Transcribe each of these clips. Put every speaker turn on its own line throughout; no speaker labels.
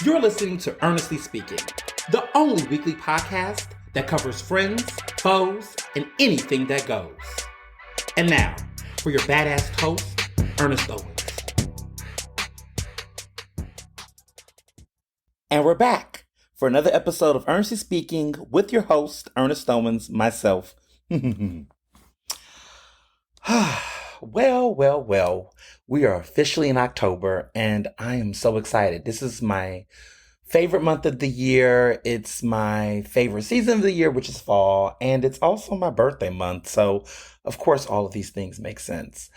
You're listening to Ernestly Speaking, the only weekly podcast that covers friends, foes, and anything that goes. And now, for your badass host, Ernest Owens. And we're back for another episode of Ernestly Speaking with your host, Ernest Owens, myself. Well, we are officially in October, and I am so excited. This is my favorite month of the year. It's my favorite season of the year, which is fall, and it's also my birthday month. So, of course, all of these things make sense.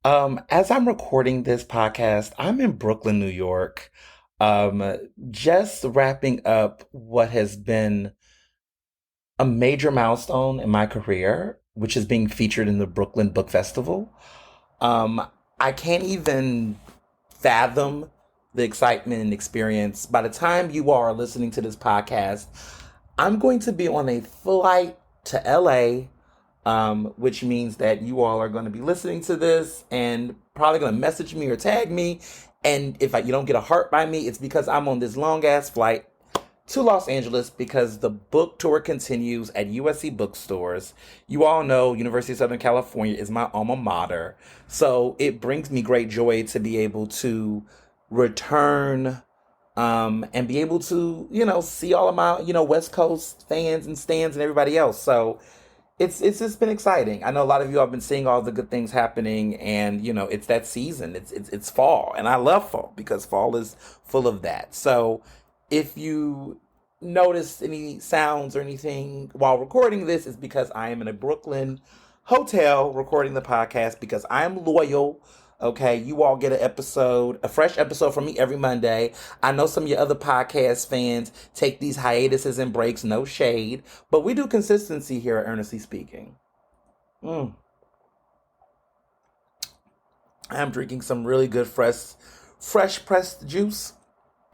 As I'm recording this podcast, I'm in Brooklyn, New York, just wrapping up what has been a major milestone in my career, which is being featured in the Brooklyn Book Festival. I can't even fathom the excitement and experience. By the time you all are listening to this podcast, I'm going to be on a flight to LA, which means that you all are going to be listening to this and probably going to message me or tag me. And if you don't get a heart by me, it's because I'm on this long ass flight to Los Angeles because the book tour continues at USC bookstores. You all know University of Southern California is my alma mater. So it brings me great joy to be able to return and be able to, see all of my, West Coast fans and stands and everybody else. So it's just been exciting. I know a lot of you have been seeing all the good things happening, and it's that season. It's fall, and I love fall because fall is full of that. So if you notice any sounds or anything while recording this, is because I am in a Brooklyn hotel recording the podcast because I'm loyal. Okay, you all get a fresh episode from me every Monday. I know some of your other podcast fans take these hiatuses and breaks, no shade, but we do consistency here at Ernestly Speaking. I'm drinking some really good fresh pressed juice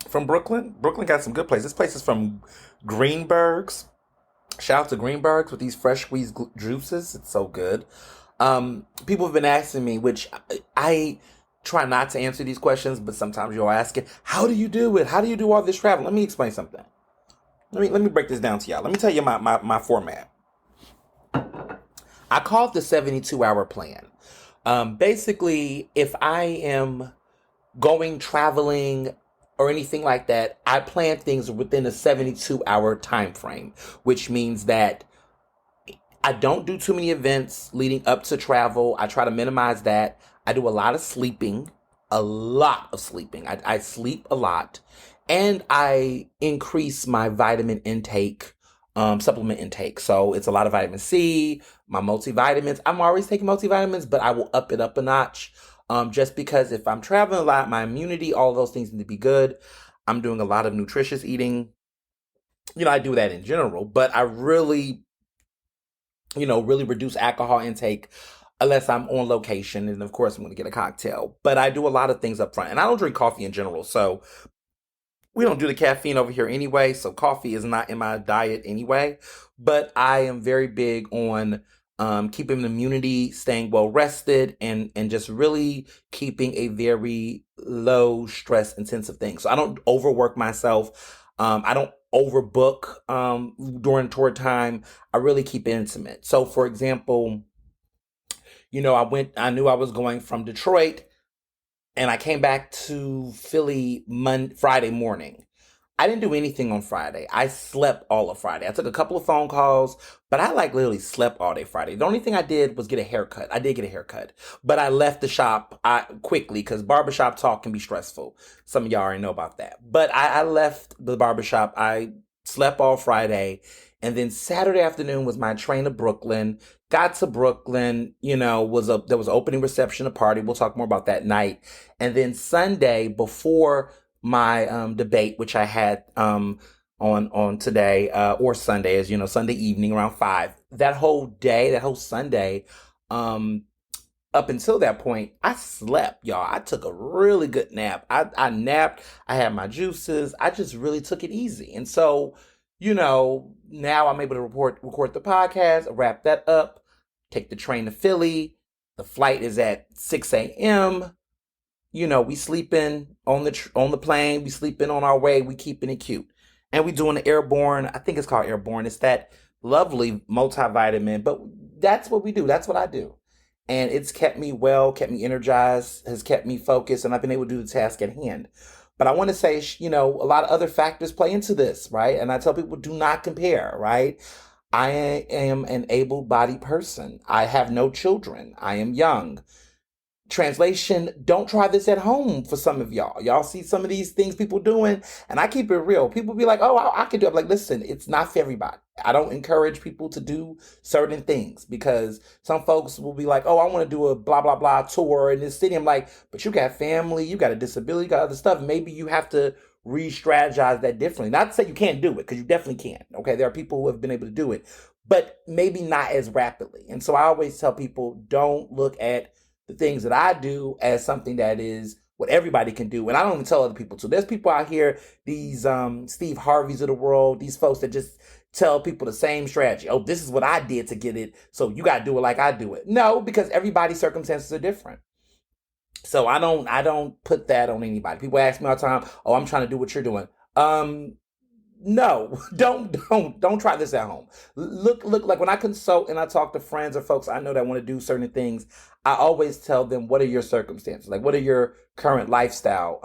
from Brooklyn. Brooklyn got some good places. This place is from Greenberg's. Shout out to Greenberg's with these fresh squeezed juices. It's so good. People have been asking me, which I try not to answer these questions, but sometimes you'll ask it, how do you do it? How do you do all this travel? Let me explain something. Let me break this down to y'all. Let me tell you my format. I call it the 72-hour plan. Basically, if I am going traveling or anything like that, I plan things within a 72-hour time frame, which means that I don't do too many events leading up to travel. I try to minimize that. I do a lot of sleeping, I sleep a lot, and I increase my vitamin intake, supplement intake. So it's a lot of vitamin C, my multivitamins. I'm always taking multivitamins, but I will up it up a notch. Just because if I'm traveling a lot, my immunity, all those things need to be good. I'm doing a lot of nutritious eating. I do that in general, but I really reduce alcohol intake unless I'm on location. And of course, I'm going to get a cocktail. But I do a lot of things up front. And I don't drink coffee in general. So we don't do the caffeine over here anyway. So coffee is not in my diet anyway. But I am very big on keeping immunity, staying well rested, and just really keeping a very low stress intensive thing. So I don't overwork myself. I don't overbook during tour time. I really keep it intimate. So for example, I knew I was going from Detroit, and I came back to Philly Friday morning. I didn't do anything on Friday. I slept all of Friday. I took a couple of phone calls, but I literally slept all day Friday. The only thing I did was get a haircut. I did get a haircut, but I left the shop quickly because barbershop talk can be stressful. Some of y'all already know about that. But I left the barbershop. I slept all Friday, and then Saturday afternoon was my train to Brooklyn. Got to Brooklyn, there was an opening reception, a party. We'll talk more about that night. And then Sunday, before my debate, which I had on today or Sunday, as you know, Sunday evening around 5. That whole Sunday, up until that point, I slept, y'all. I took a really good nap. I napped. I had my juices. I just really took it easy. And so, now I'm able to record the podcast, wrap that up, take the train to Philly. The flight is at 6 a.m. We sleeping on on the plane, we sleeping on our way, we keeping it cute. And we doing the airborne, I think it's called airborne. It's that lovely multivitamin, but that's what we do. That's what I do. And it's kept me well, kept me energized, has kept me focused, and I've been able to do the task at hand. But I want to say, a lot of other factors play into this, right? And I tell people do not compare, right? I am an able bodied person. I have no children. I am young. Translation, don't try this at home for some of y'all. Y'all see some of these things people doing, and I keep it real. People be like, oh, I can do it. I'm like, listen, it's not for everybody. I don't encourage people to do certain things because some folks will be like, oh, I want to do a blah, blah, blah tour in this city. I'm like, but you got family, you got a disability, you got other stuff. Maybe you have to re-strategize that differently. Not to say you can't do it, because you definitely can. Okay, there are people who have been able to do it, but maybe not as rapidly. And so I always tell people, don't look at the things that I do as something that is what everybody can do. And I don't even tell other people to. There's people out here, these Steve Harveys of the world, these folks that just tell people the same strategy. Oh, this is what I did to get it, so you got to do it like I do it. No, because everybody's circumstances are different. So I don't put that on anybody. People ask me all the time, "Oh, I'm trying to do what you're doing." No, don't try this at home. Look, like when I consult and I talk to friends or folks I know that want to do certain things, I always tell them, what are your circumstances? Like, what are your current lifestyle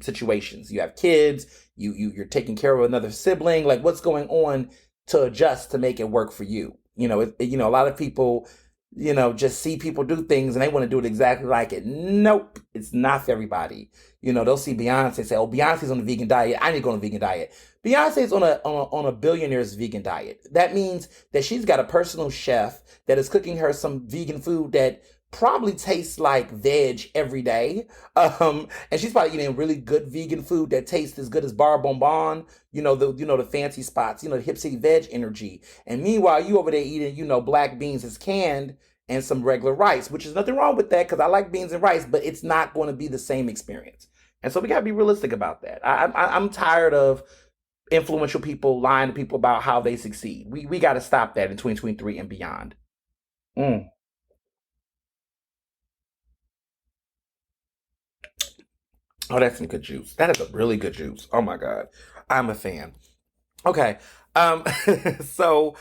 situations? You have kids, you're taking care of another sibling, like what's going on to adjust to make it work for you. A lot of people, just see people do things and they want to do it exactly like it. Nope, it's not for everybody. They'll see Beyonce, say, "Oh, Beyonce's on a vegan diet. I need to go on a vegan diet." Beyonce's on a billionaire's vegan diet. That means that she's got a personal chef that is cooking her some vegan food that probably tastes like veg every day. And she's probably eating really good vegan food that tastes as good as Bar Bonbon. The fancy spots. The Hip City Veg energy. And meanwhile, you over there eating black beans as canned and some regular rice, which is nothing wrong with that because I like beans and rice, but it's not going to be the same experience. And so we got to be realistic about that. I'm tired of influential people lying to people about how they succeed. We got to stop that in 2023 and beyond. Mm. Oh, that's some good juice. That is a really good juice. Oh my God. I'm a fan. Okay. Um, so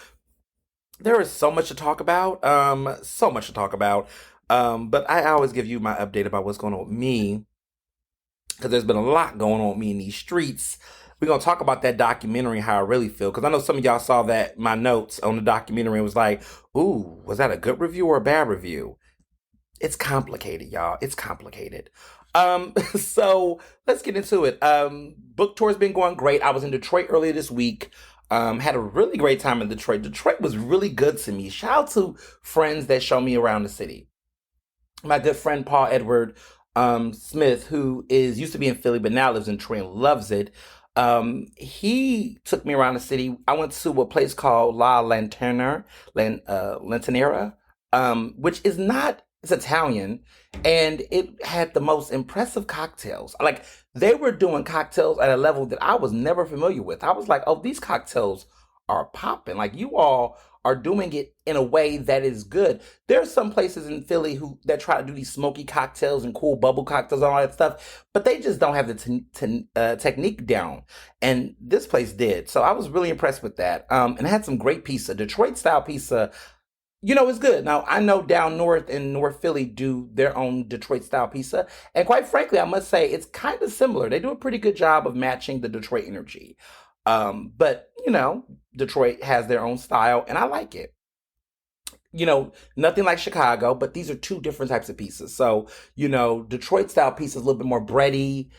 there is so much to talk about. So much to talk about. But I always give you my update about what's going on with me because there's been a lot going on with me in these streets. We're gonna talk about that documentary, how I really feel, because I know some of y'all saw that my notes on the documentary was like, "Ooh, was that a good review or a bad review?" It's complicated, y'all. It's complicated. So let's get into it. Book tour's been going great. I was in Detroit earlier this week. Had a really great time in Detroit. Detroit was really good to me. Shout out to friends that show me around the city. My good friend Paul Edward Smith, who is used to be in Philly but now lives in Detroit and loves it. He took me around the city. I went to a place called Lantanera, which is not, it's Italian, and it had the most impressive cocktails. Like, they were doing cocktails at a level that I was never familiar with. I was like, oh, these cocktails are popping. Like, you all are doing it in a way that is good. There's some places in Philly who that try to do these smoky cocktails and cool bubble cocktails and all that stuff, but they just don't have the technique down. And this place did. So I was really impressed with that. And it had some great pizza. Detroit style pizza, it's good. Now, I know down north in North Philly do their own Detroit style pizza. And quite frankly, I must say it's kind of similar. They do a pretty good job of matching the Detroit energy. But Detroit has their own style and I like it. Nothing like Chicago, but these are two different types of pizzas. So, Detroit style pizza is a little bit more bready.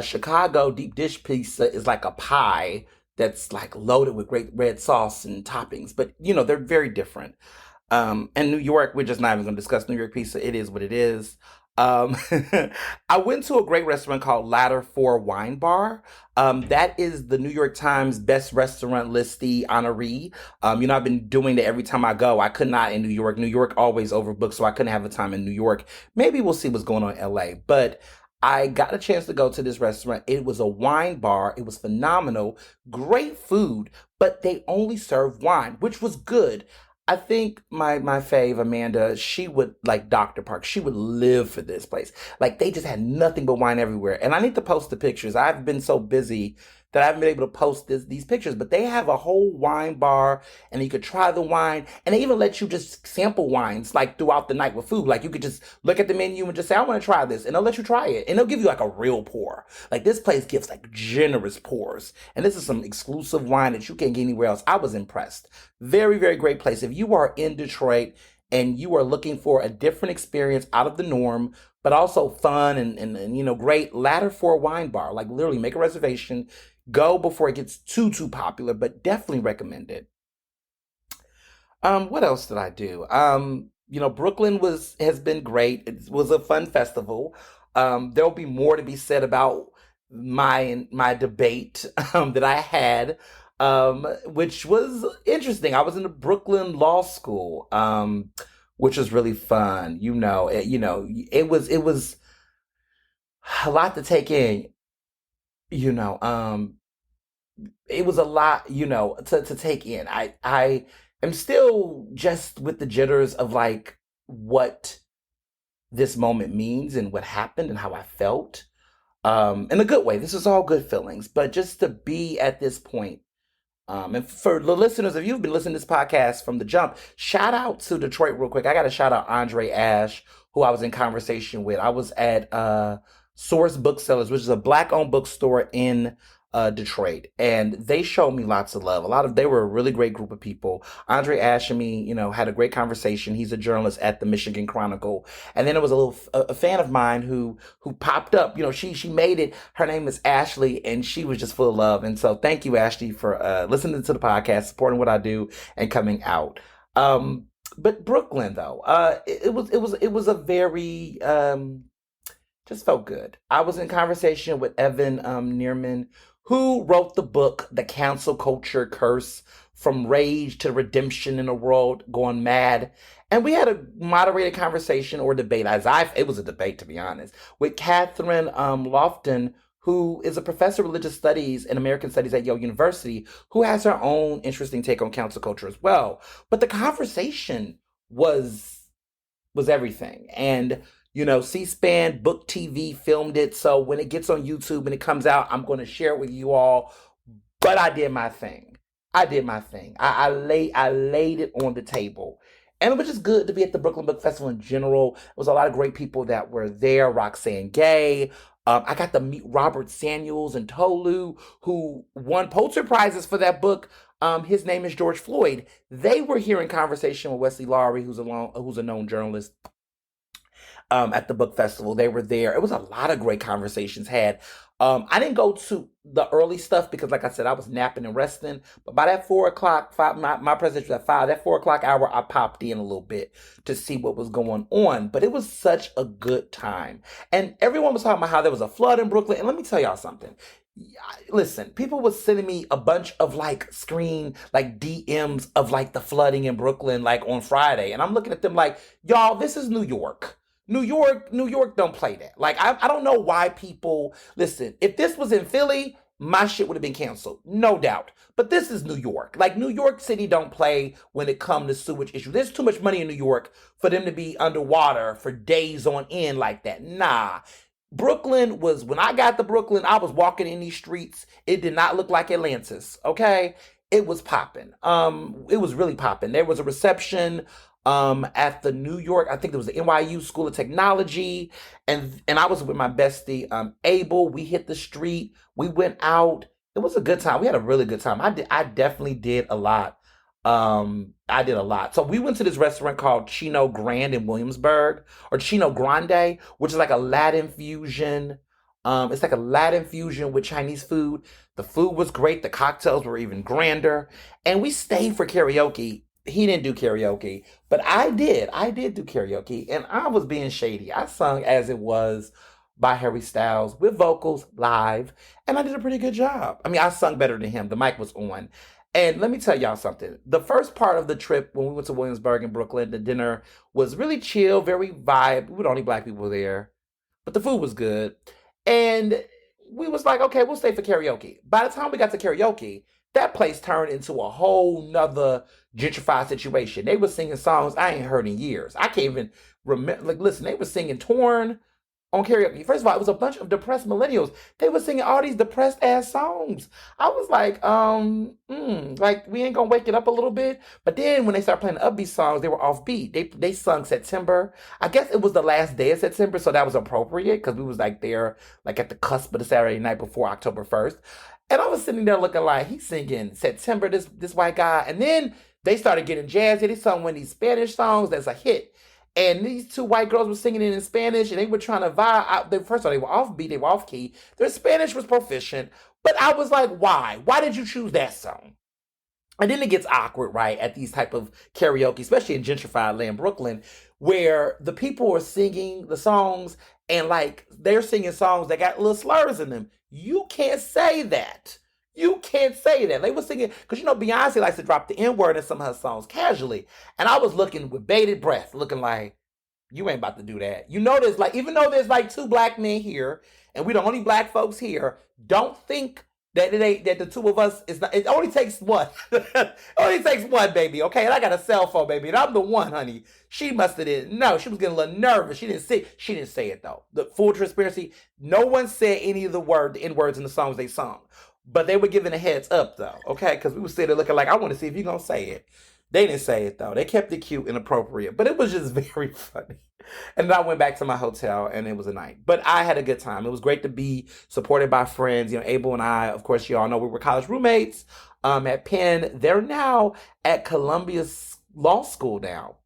Chicago deep dish pizza is like a pie that's like loaded with great red sauce and toppings. But, they're very different. And New York, we're just not even going to discuss New York pizza. It is what it is. Um, I went to a great restaurant called Ladder 4 Wine Bar. That is the New York Times best restaurant listee honoree. I've been doing that every time I go. I could not in New York. New York always overbooked, so I couldn't have a time in New York. Maybe we'll see what's going on in LA. But I got a chance to go to this restaurant. It was a wine bar. It was phenomenal. Great food, but they only serve wine, which was good. I think my fave Amanda, she would like Dr. Park. She would live for this place. Like they just had nothing but wine everywhere. And I need to post the pictures. I've been so busy that I haven't been able to post these pictures. But they have a whole wine bar, and you could try the wine, and they even let you just sample wines like throughout the night with food. Like you could just look at the menu and just say, "I want to try this," and they'll let you try it, and they'll give you like a real pour. Like this place gives like generous pours, and this is some exclusive wine that you can't get anywhere else. I was impressed. Very, very great place. If you are in Detroit and you are looking for a different experience out of the norm, but also fun and great, Ladder 4 Wine Bar. Like literally make a reservation. Go before it gets too popular, but definitely recommend it. What else did I do? Brooklyn was has been great. It was a fun festival. There'll be more to be said about my debate that I had, which was interesting. I was in the Brooklyn Law School, which was really fun. It was a lot to take in. You know, it was a lot, to take in. I am still just with the jitters of like what this moment means and what happened and how I felt. In a good way. This is all good feelings, but just to be at this point. And for the listeners, if you've been listening to this podcast from the jump, shout out to Detroit real quick. I got to shout out Andre Ash, who I was in conversation with. I was at Source Booksellers, which is a black-owned bookstore in Detroit, and they showed me lots of love. They were a really great group of people. Andre Ash and me, had a great conversation. He's a journalist at the Michigan Chronicle, and then there was a fan of mine who popped up. She made it. Her name is Ashley, and she was just full of love. And so, thank you, Ashley, for listening to the podcast, supporting what I do, and coming out. But Brooklyn, though, it was a very just felt good. I was in conversation with Evan Neerman, who wrote the book, The Cancel Culture Curse From Rage to Redemption in a World Gone Mad. And we had a moderated conversation or debate, it was a debate, to be honest, with Catherine Lofton, who is a professor of religious studies and American studies at Yale University, who has her own interesting take on cancel culture as well. But the conversation was everything. And C-SPAN, Book TV filmed it. So when it gets on YouTube and it comes out, I'm going to share it with you all. But I did my thing. I laid it on the table. And it was just good to be at the Brooklyn Book Festival in general. There was a lot of great people that were there. Roxane Gay. I got to meet Robert Samuels and Tolu, who won Pulitzer Prizes for that book. His name is George Floyd. They were here in conversation with Wesley Laurie, who's a known journalist, at the book festival. They were there. It was a lot of great conversations had. I didn't go to the early stuff because, like I said, I was napping and resting. But by that 4 o'clock, my presentation was at 5. That 4 o'clock hour, I popped in a little bit to see what was going on. But it was such a good time, and everyone was talking about how there was a flood in Brooklyn. And let me tell y'all something. Listen, people was sending me a bunch of like DMs of like the flooding in Brooklyn like on Friday, and I'm looking at them like, y'all, this is New York. New York don't play that. Like, I don't know why people listen. If this was in Philly, my shit would have been canceled, no doubt. But this is New York. Like, New York City don't play when it comes to sewage issue. There's too much money in New York for them to be underwater for days on end like that. Nah. When I got to Brooklyn, I was walking in these streets. It did not look like Atlantis, okay? It was popping. It was really popping. There was a reception at the New York, I think it was the NYU School of Technology, and I was with my bestie Abel. We hit the street, we went out. It was a good time. We had a really good time. I definitely did a lot. I did a lot. So we went to this restaurant called Chino Grand in Williamsburg, or Chino Grande, which is like a Latin fusion. It's like a Latin fusion with Chinese food. The food was great. The cocktails were even grander, and we stayed for karaoke. He didn't do karaoke, but I did. I did do karaoke, and I was being shady. I sung As It Was by Harry Styles with vocals live, and I did a pretty good job. I mean, I sung better than him. The mic was on. And let me tell y'all something. The first part of the trip, when we went to Williamsburg and Brooklyn, the dinner was really chill, very vibe. We were the only black people there, but the food was good. And we was like, okay, we'll stay for karaoke. By the time we got to karaoke, that place turned into a whole nother gentrified situation. They were singing songs I ain't heard in years. I can't even remember. Like, listen, they were singing Torn on karaoke. First of all, it was a bunch of depressed millennials. They were singing all these depressed ass songs. I was like, like we ain't gonna wake it up a little bit. But then when they started playing the upbeat songs, they were offbeat. They sung September. I guess it was the last day of September, so that was appropriate because we was like there, like at the cusp of the Saturday night before October 1st. And I was sitting there looking like he's singing September, this white guy. And then they started getting jazzy. They sung one of these Spanish songs that's a hit. And these two white girls were singing it in Spanish, and they were trying to vibe. First of all, they were offbeat, they were off key. Their Spanish was proficient, but I was like, why? Why did you choose that song? And then it gets awkward, right, at these type of karaoke, especially in gentrified land, Brooklyn, where the people are singing the songs and like they're singing songs that got little slurs in them. You can't say that. You can't say that. They were singing, because you know Beyonce likes to drop the N word in some of her songs casually. And I was looking with bated breath, looking like, you ain't about to do that. You know, there's like, even though there's like two black men here, and we the only black folks here, don't think that it ain't that the two of us is not. It only takes one. It only takes one, baby. Okay, and I got a cell phone, baby, and I'm the one, honey. She must have didn't. No, she was getting a little nervous. She didn't say. She didn't say it though. The full transparency. No one said any of the N words in the songs they sung, but they were giving a heads up though. Okay, because we were sitting there looking like, I want to see if you gonna say it. They didn't say it though. They kept it cute and appropriate, but it was just very funny. And then I went back to my hotel and it was a night. But I had a good time. It was great to be supported by friends. You know, Abel and I, of course, you all know we were college roommates at Penn. They're now at Columbia Law School now.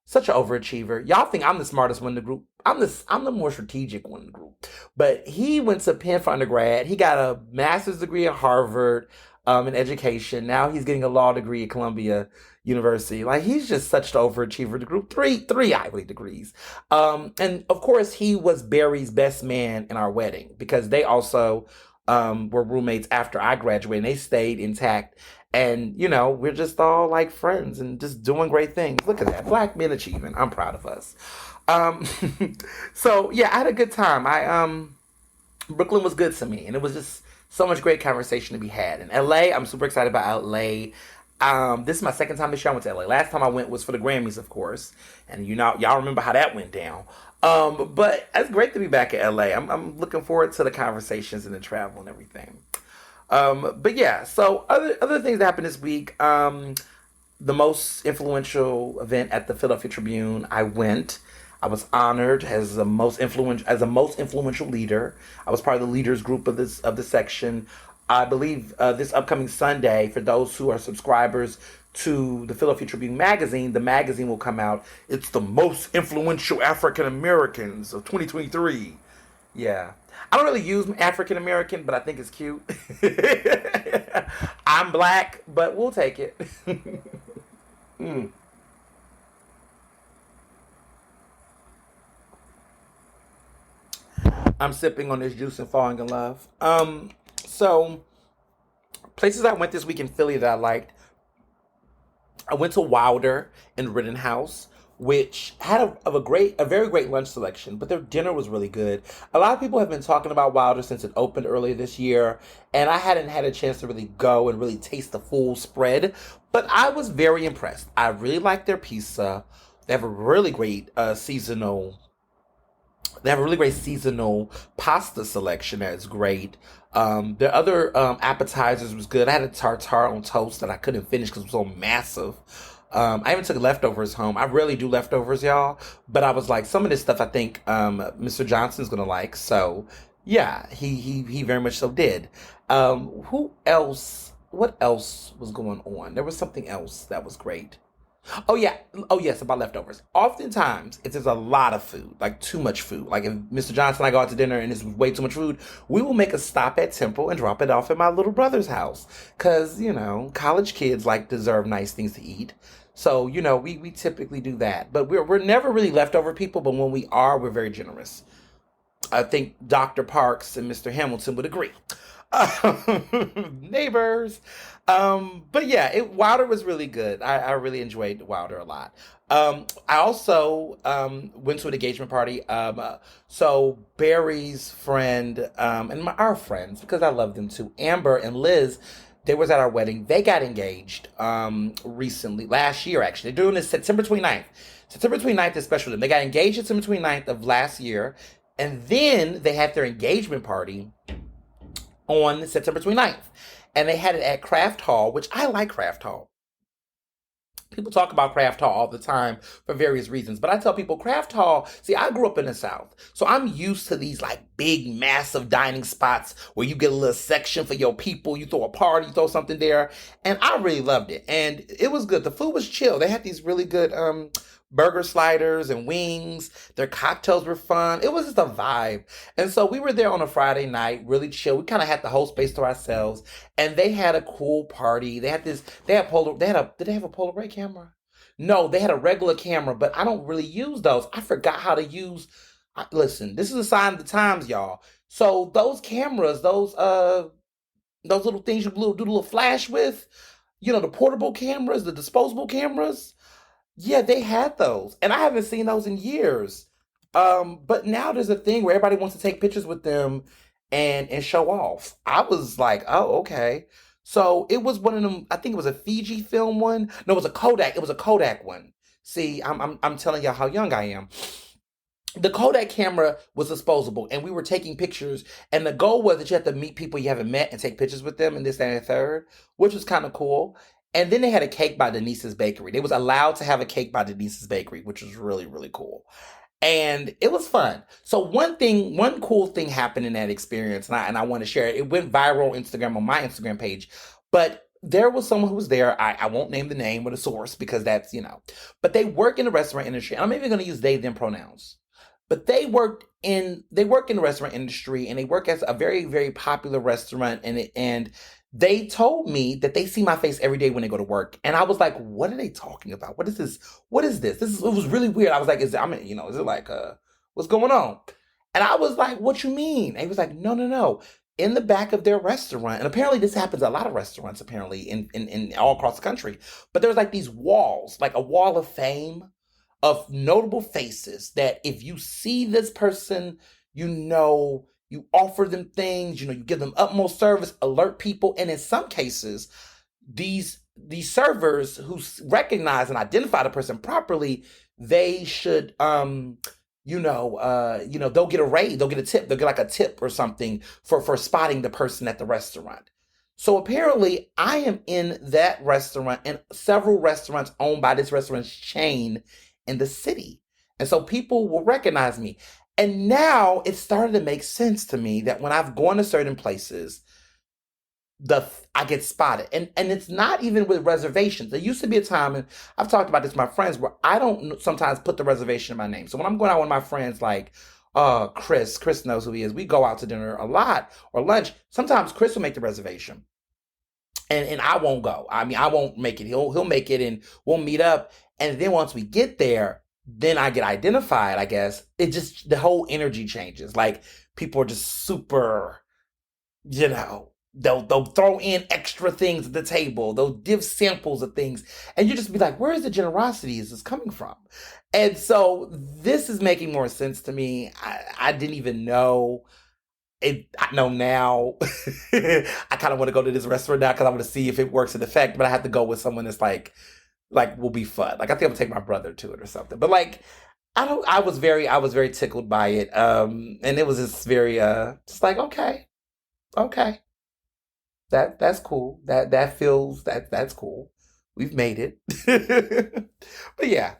Such an overachiever. Y'all think I'm the smartest one in the group. I'm the more strategic one in the group. But he went to Penn for undergrad. He got a master's degree at Harvard in education. Now he's getting a law degree at Columbia University. Like, he's just such the overachiever. The group, three Ivy League degrees. And of course, he was Barry's best man in our wedding because they also were roommates after I graduated. And they stayed intact. And, you know, we're just all like friends and just doing great things. Look at that. Black men achieving. I'm proud of us. Um, so yeah, I had a good time. Brooklyn was good to me, and it was just so much great conversation to be had. In LA, I'm super excited about LA. This is my second time this year I went to LA. Last time I went was for the Grammys, of course, and you know y'all remember how that went down. But it's great to be back at LA. I'm looking forward to the conversations and the travel and everything. But yeah, so other things that happened this week. The most influential event at the Philadelphia Tribune, I went. I was honored as a most influential leader. I was part of the leaders group of the section. I believe this upcoming Sunday, for those who are subscribers to the Philadelphia Tribune magazine, the magazine will come out. It's the most influential African Americans of 2023. Yeah. I don't really use African American, but I think it's cute. I'm black, but we'll take it. Mm. I'm sipping on this juice and falling in love. So places I went this week in Philly that I liked. I went to Wilder in Rittenhouse, which had a very great lunch selection, but their dinner was really good. A lot of people have been talking about Wilder since it opened earlier this year, and I hadn't had a chance to really go and really taste the full spread, but I was very impressed. I really like their pizza. They have a really great seasonal pasta selection that's great. Their other appetizers was good. I had a tartare on toast that I couldn't finish because it was so massive. I even took leftovers home. I rarely do leftovers, y'all. But I was like, some of this stuff I think Mr. Johnson's gonna like. So yeah, he very much so did. Who else? What else was going on? There was something else that was great. Oh yeah. Oh yes, about leftovers. Oftentimes, if there's a lot of food, like too much food, like if Mr. Johnson and I go out to dinner and it's way too much food, we will make a stop at Temple and drop it off at my little brother's house. Cause, you know, college kids like deserve nice things to eat. So, you know, we typically do that. But we're never really leftover people, but when we are, we're very generous. I think Dr. Parks and Mr. Hamilton would agree. Neighbors. But yeah, Wilder was really good. I really enjoyed Wilder a lot. I also went to an engagement party. So Barry's friend, and our friends, because I love them too, Amber and Liz, They was at our wedding. They got engaged recently, last year actually. They're doing this September 29th. September 29th is special to them. They got engaged September 29th of last year. And then they had their engagement party on September 29th. And they had it at Craft Hall, which I like Craft Hall. People talk about Craft Hall all the time for various reasons, but I tell people Craft Hall, see, I grew up in the South, so I'm used to these like big, massive dining spots where you get a little section for your people, you throw a party, you throw something there, and I really loved it, and it was good. The food was chill. They had these really good burger sliders and wings. Their cocktails were fun. It was just a vibe. And so we were there on a Friday night, really chill. We kind of had the whole space to ourselves. And they had a cool party. Did they have a Polaroid camera? No, they had a regular camera, but I don't really use those. I forgot how to use. Listen, this is a sign of the times, y'all. So those cameras, those little things you do a little flash with, the portable cameras, the disposable cameras. Yeah, they had those, and I haven't seen those in years. But now there's a thing where everybody wants to take pictures with them and show off. I was like, oh, okay. So it was one of them. I think it was a Fiji film one. No, it was a Kodak. It was a Kodak one. See, I'm telling y'all how young I am. The Kodak camera was disposable, and we were taking pictures. And the goal was that you had to meet people you haven't met and take pictures with them, and this, that, and the third, which was kind of cool. And then they had a cake by Denise's Bakery. They was allowed to have a cake by Denise's Bakery, which was really, really cool. And it was fun. So one cool thing happened in that experience, and I want to share it. It went viral on Instagram, on my Instagram page. But there was someone who was there. I won't name the name or the source because that's. But they work in the restaurant industry. And I'm even going to use they, them pronouns. But they work in the restaurant industry, and they work as a very, very popular restaurant. And they told me that they see my face every day when they go to work. And I was like, what are they talking about? What is this? What is this? It was really weird. I was like, is it like, what's going on? And I was like, what you mean? And he was like, no, no, no. In the back of their restaurant, and apparently this happens at a lot of restaurants, apparently, in all across the country. But there's like these walls, like a wall of fame of notable faces that if you see this person, you offer them things, you give them utmost service, alert people. And in some cases, these servers who recognize and identify the person properly, they should, they'll get a raise, they'll get a tip, they'll get like a tip or something for spotting the person at the restaurant. So apparently I am in that restaurant and several restaurants owned by this restaurant chain in the city. And so people will recognize me. And now it started to make sense to me that when I've gone to certain places, I get spotted. And it's not even with reservations. There used to be a time, and I've talked about this with my friends, where I don't sometimes put the reservation in my name. So when I'm going out with my friends, like Chris knows who he is. We go out to dinner a lot or lunch. Sometimes Chris will make the reservation. And I won't go. I mean, I won't make it. He'll make it, and we'll meet up. And then once we get there, then I get identified, I guess. The whole energy changes. Like, people are just super, they'll throw in extra things at the table. They'll give samples of things. And you just be like, where is the generosity? Is this coming from? And so this is making more sense to me. I didn't even know. I know now. I kind of want to go to this restaurant now because I want to see if it works in effect. But I have to go with someone that's like will be fun. Like, I think I'm gonna take my brother to it or something. But like, I was very tickled by it. And it was just very just like, okay, that's cool. That's cool. We've made it. But yeah.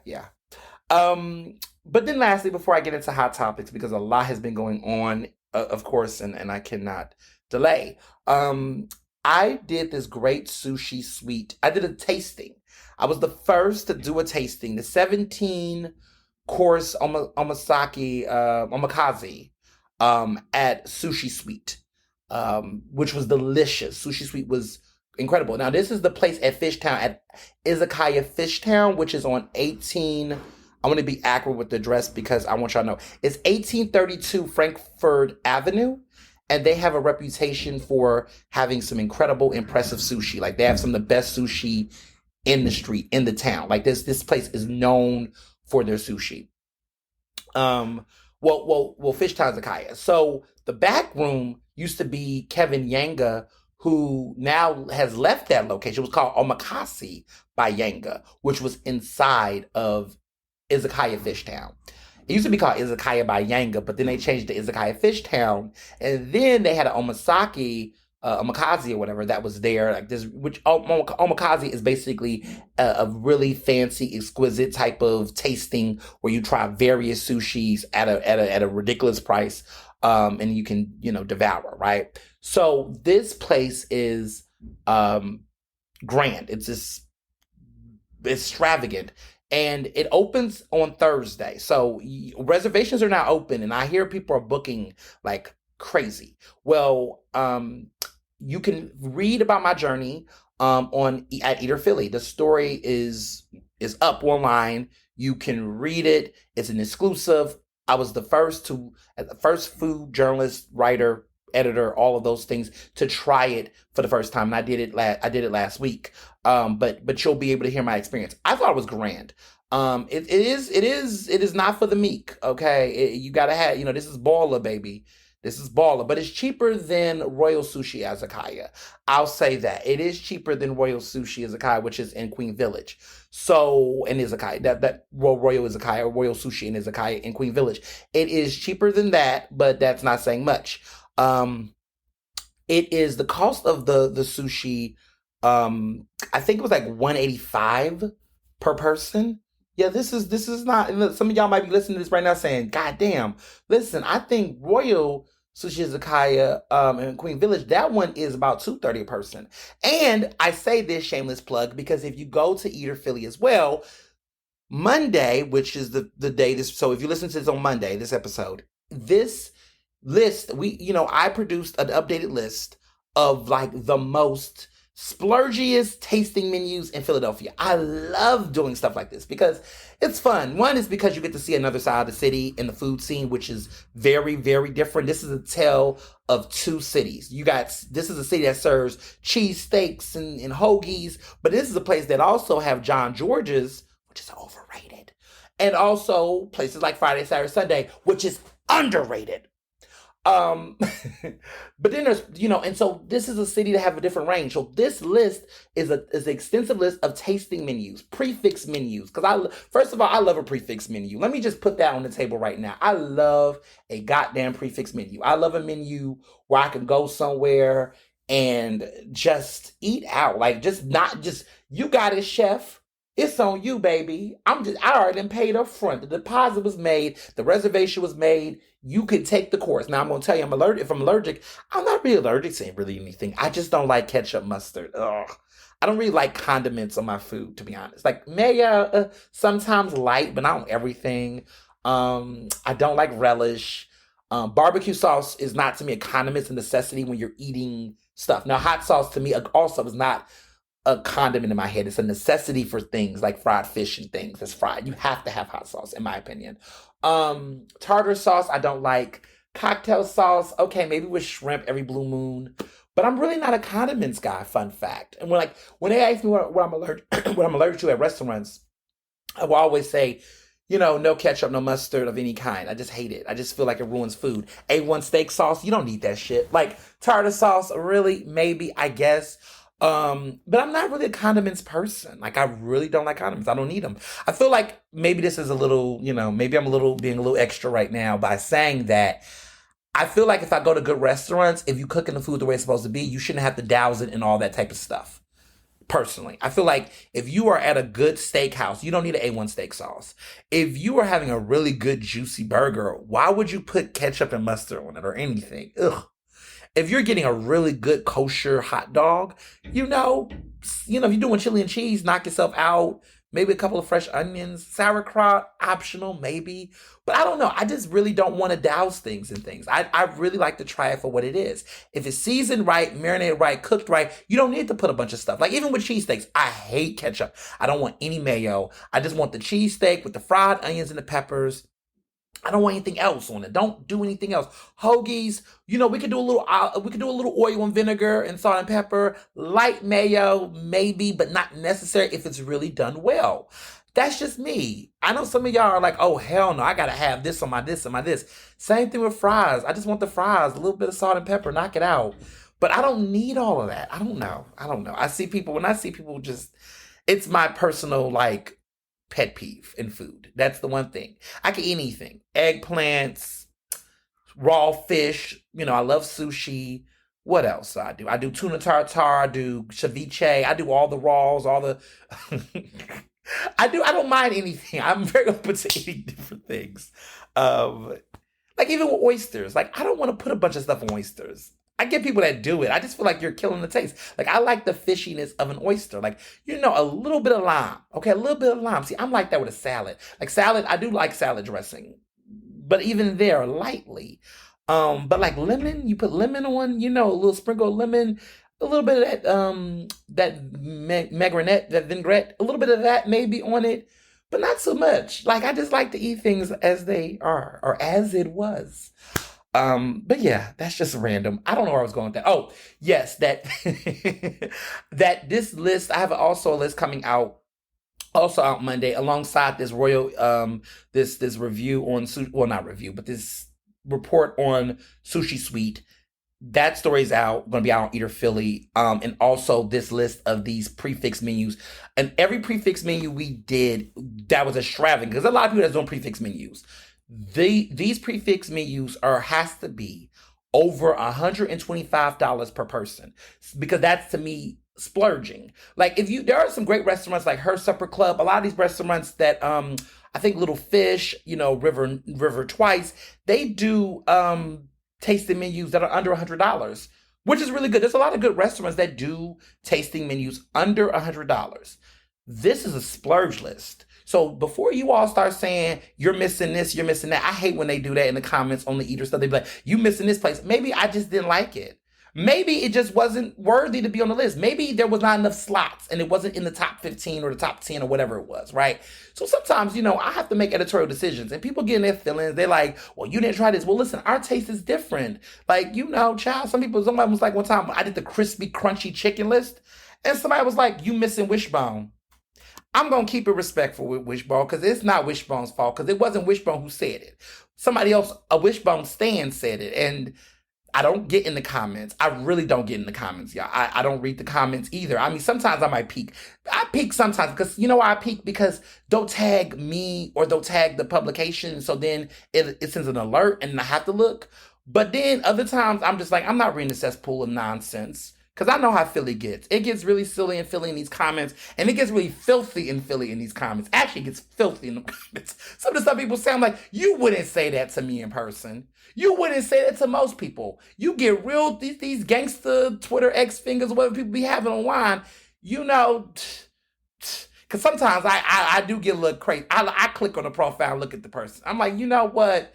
But then lastly, before I get into hot topics, because a lot has been going on, of course, and I cannot delay. I did this great sushi suite. I did a tasting. I was the first to do a tasting. The 17 course omakase at Sushi Suite, which was delicious. Sushi Suite was incredible. Now, this is the place at Fishtown, at Izakaya Fishtown, which is on 18. I'm going to be accurate with the address because I want y'all to know. It's 1832 Frankfurt Avenue. And they have a reputation for having some incredible, impressive sushi. Like, they have some of the best sushi in the street, in the town. Like, this place is known for their sushi. Fishtown Zakaya. So the back room used to be Kevin Yanga, who now has left that location. It was called Omakase by Yanga, which was inside of Izakaya Fishtown. It used to be called Izakaya by Yanga, but then they changed to Izakaya Fishtown, and then they had an Omakase or whatever that was there, like this. Which Omakase is basically a really fancy, exquisite type of tasting where you try various sushis at a ridiculous price, and you can devour, right? So this place is grand. It's just extravagant, and it opens on Thursday. So reservations are now open, and I hear people are booking like crazy. Well, you can read about my journey on at Eater Philly. The story is up online. You can read it. It's an exclusive. I was the first food journalist, writer, editor, all of those things to try it for the first time, and I did it last week. But you'll be able to hear my experience. I thought it was grand. It is not for the meek. Okay, you gotta have, this is baller, baby. This is baller, but it's cheaper than Royal Sushi Izakaya. I'll say that it is cheaper than Royal Sushi Izakaya, which is in Queen Village. So, in Izakaya, that Royal Izakaya, Royal Sushi in Izakaya in Queen Village, it is cheaper than that, but that's not saying much. It is the cost of the sushi. I think it was like $185 per person. Yeah, this is not. Some of y'all might be listening to this right now saying, "God damn!" Listen, I think Royal Sushi Izakaya in Queen Village, that one is about $230 a person. And I say this shameless plug because if you go to Eater Philly as well, Monday, which is the day this. So if you listen to this on Monday, this episode, this list, I produced an updated list of like the most splurgiest tasting menus in Philadelphia. I love doing stuff like this because it's fun. One is because you get to see another side of the city in the food scene, which is very, very different. This is a tale of two cities. This is a city that serves cheesesteaks and hoagies, but this is a place that also have John George's, which is overrated, and also places like Friday, Saturday, Sunday, which is underrated. But then there's, and so this is a city that have a different range. So this list is an extensive list of tasting menus, prefix menus. Because first of all, I love a prefix menu. Let me just put that on the table right now. I love a goddamn prefix menu. I love a menu where I can go somewhere and just eat out. Like, you got it, chef. It's on you, baby. I already done paid up front. The deposit was made. The reservation was made. You could take the course. Now, I'm going to tell you, if I'm allergic, I'm not really allergic to really anything. I just don't like ketchup, mustard. Ugh. I don't really like condiments on my food, to be honest. Like mayo, sometimes light, but not on everything. I don't like relish. Barbecue sauce is not, to me, a condiment. It's a necessity when you're eating stuff. Now, hot sauce, to me, also is not a condiment in my head. It's a necessity for things like fried fish and things that's fried. You have to have hot sauce, in my opinion. Tartar sauce, I don't like. Cocktail sauce, okay, maybe with shrimp every blue moon. But I'm really not a condiments guy, fun fact. And when they ask me what I'm allergic what I'm allergic to at restaurants, I will always say, no ketchup, no mustard of any kind. I just hate it. I just feel like it ruins food. A1 steak sauce, you don't need that shit. Like tartar sauce, really, maybe, I guess. But I'm not really a condiments person. Like, I really don't like condiments. I don't need them. I feel like maybe this is a little, maybe I'm being a little extra right now by saying that. I feel like if I go to good restaurants, if you cooking the food the way it's supposed to be, you shouldn't have to douse it and all that type of stuff. Personally, I feel like if you are at a good steakhouse, you don't need an A1 steak sauce. If you are having a really good juicy burger, why would you put ketchup and mustard on it or anything? Ugh. If you're getting a really good kosher hot dog, if you're doing chili and cheese, knock yourself out. Maybe a couple of fresh onions, sauerkraut, optional, maybe. But I don't know. I just really don't want to douse things in things. I really like to try it for what it is. If it's seasoned right, marinated right, cooked right, you don't need to put a bunch of stuff. Like even with cheesesteaks, I hate ketchup. I don't want any mayo. I just want the cheesesteak with the fried onions and the peppers. I don't want anything else on it. Don't do anything else. Hoagies, we could do a little oil and vinegar and salt and pepper, light mayo, maybe, but not necessary if it's really done well. That's just me. I know some of y'all are like, oh, hell no, I gotta have this on my this and my this. Same thing with fries. I just want the fries, a little bit of salt and pepper, knock it out. But I don't need all of that. I don't know. I don't know. I see people, when I see people just, it's my personal like pet peeve in food. That's the one thing. I can eat anything. Eggplants, raw fish. I love sushi. What else do I do? I do tuna tartare. I do ceviche. I do all the raws, all the. I do. I don't mind anything. I'm very open to eating different things. Um, like even with oysters. Like I don't want to put a bunch of stuff on oysters. I get people that do it. I just feel like you're killing the taste. Like I like the fishiness of an oyster. Like a little bit of lime. Okay, a little bit of lime. See, I'm like that with a salad. Like salad, I do like salad dressing, but even there, lightly. But like lemon, you put lemon on. A little sprinkle of lemon, a little bit of that megranette, that vinaigrette, a little bit of that maybe on it, but not so much. Like I just like to eat things as they are or as it was. But yeah, that's just random. I don't know where I was going with that. Oh, yes, that that this list, I have also a list coming out, also out Monday, alongside this this review on well, not review, but this report on Sushi Suite. That story's out, going to be out on Eater Philly. And also this list of these prefix menus. And every prefix menu we did, that was extravagant, because a lot of people that's doing prefix menus. These prefix menus has to be over $125 per person, because that's, to me, splurging. Like there are some great restaurants like Her Supper Club, a lot of these restaurants that I think Little Fish, River Twice, they do tasting menus that are under $100, which is really good. There's a lot of good restaurants that do tasting menus under $100. This is a splurge list. So before you all start saying you're missing this, you're missing that, I hate when they do that in the comments on the Eater stuff. They be like, you missing this place. Maybe I just didn't like it. Maybe it just wasn't worthy to be on the list. Maybe there was not enough slots and it wasn't in the top 15 or the top 10 or whatever it was, right? So sometimes, I have to make editorial decisions, and people get in their feelings. They're like, well, you didn't try this. Well, listen, our taste is different. Like, child, somebody was like, one time I did the crispy, crunchy chicken list, and somebody was like, you missing Wishbone. I'm going to keep it respectful with Wishbone, because it's not Wishbone's fault, because it wasn't Wishbone who said it. Somebody else, a Wishbone stan, said it, and I don't get in the comments. I really don't get in the comments, y'all. I don't read the comments either. I mean, sometimes I might peek. I peek sometimes because, why I peek? Because they'll tag me or they'll tag the publication, so then it sends an alert and I have to look. But then other times I'm just like, I'm not reading the cesspool of nonsense. Because I know how Philly gets. It gets really silly and Philly in these comments. And it gets really filthy in Philly in these comments. Actually, it gets filthy in the comments. Some of the stuff people say, I'm like, you wouldn't say that to me in person. You wouldn't say that to most people. You get real, these gangster Twitter X fingers, whatever people be having online, because sometimes I do get a little crazy. I click on the profile and look at the person. I'm like, you know what?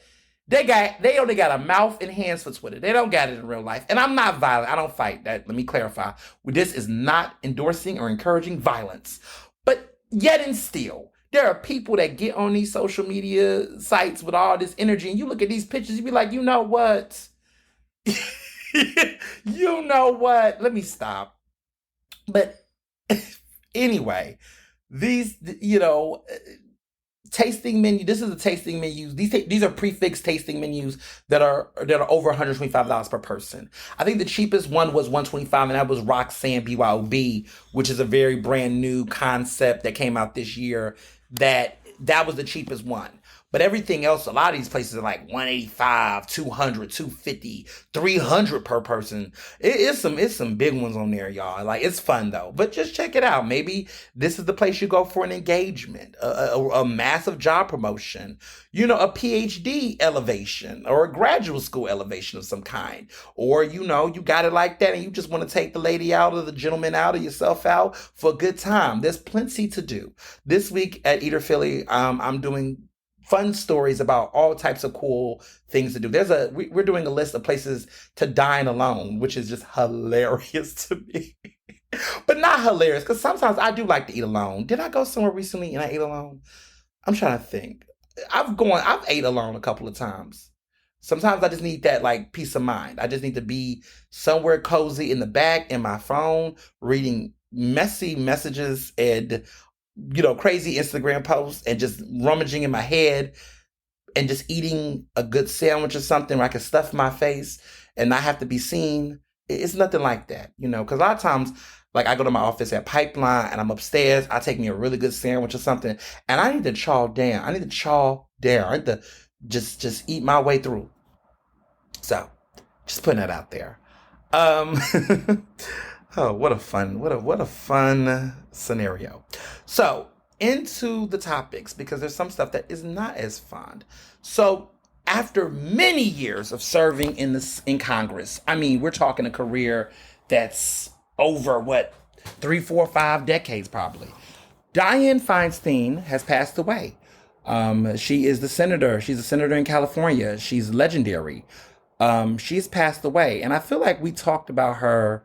They only got a mouth and hands for Twitter. They don't got it in real life. And I'm not violent. I don't fight. Let me clarify. This is not endorsing or encouraging violence. But yet and still, there are people that get on these social media sites with all this energy, and you look at these pictures, you be like, you know what? You know what? Let me stop. But anyway, these, tasting menu. This is a tasting menus. These are prefix tasting menus that are over $125 per person. I think the cheapest one was $125, and that was Roxanne BYOB, which is a very brand new concept that came out this year. That was the cheapest one. But everything else, a lot of these places are like $185, $200, $250, $300 per person. It's some big ones on there, y'all. Like, it's fun though. But just check it out. Maybe this is the place you go for an engagement, a massive job promotion, a PhD elevation or a graduate school elevation of some kind. Or, you got it like that and you just want to take the lady out or the gentleman out or yourself out for a good time. There's plenty to do. This week at Eater Philly, I'm doing fun stories about all types of cool things to do. We're doing a list of places to dine alone, which is just hilarious to me. But not hilarious, because sometimes I do like to eat alone. Did I go somewhere recently and I ate alone? I'm trying to think. I've ate alone a couple of times. Sometimes I just need that like peace of mind. I just need to be somewhere cozy in the back in my phone, reading messy messages and crazy Instagram posts and just rummaging in my head and just eating a good sandwich or something where I can stuff my face and not have to be seen. It's nothing like that, because a lot of times, like I go to my office at Pipeline and I'm upstairs, I take me a really good sandwich or something, and I need to chaw down. I need to chaw down. I need to just eat my way through. So, just putting that out there. Um, oh, what a fun scenario. So, into the topics, because there's some stuff that is not as fun. So, after many years of serving in Congress, I mean, we're talking a career that's over what, 3, 4, 5 decades probably. Dianne Feinstein has passed away. She is the senator. She's a senator in California. She's legendary. She's passed away, and I feel like we talked about her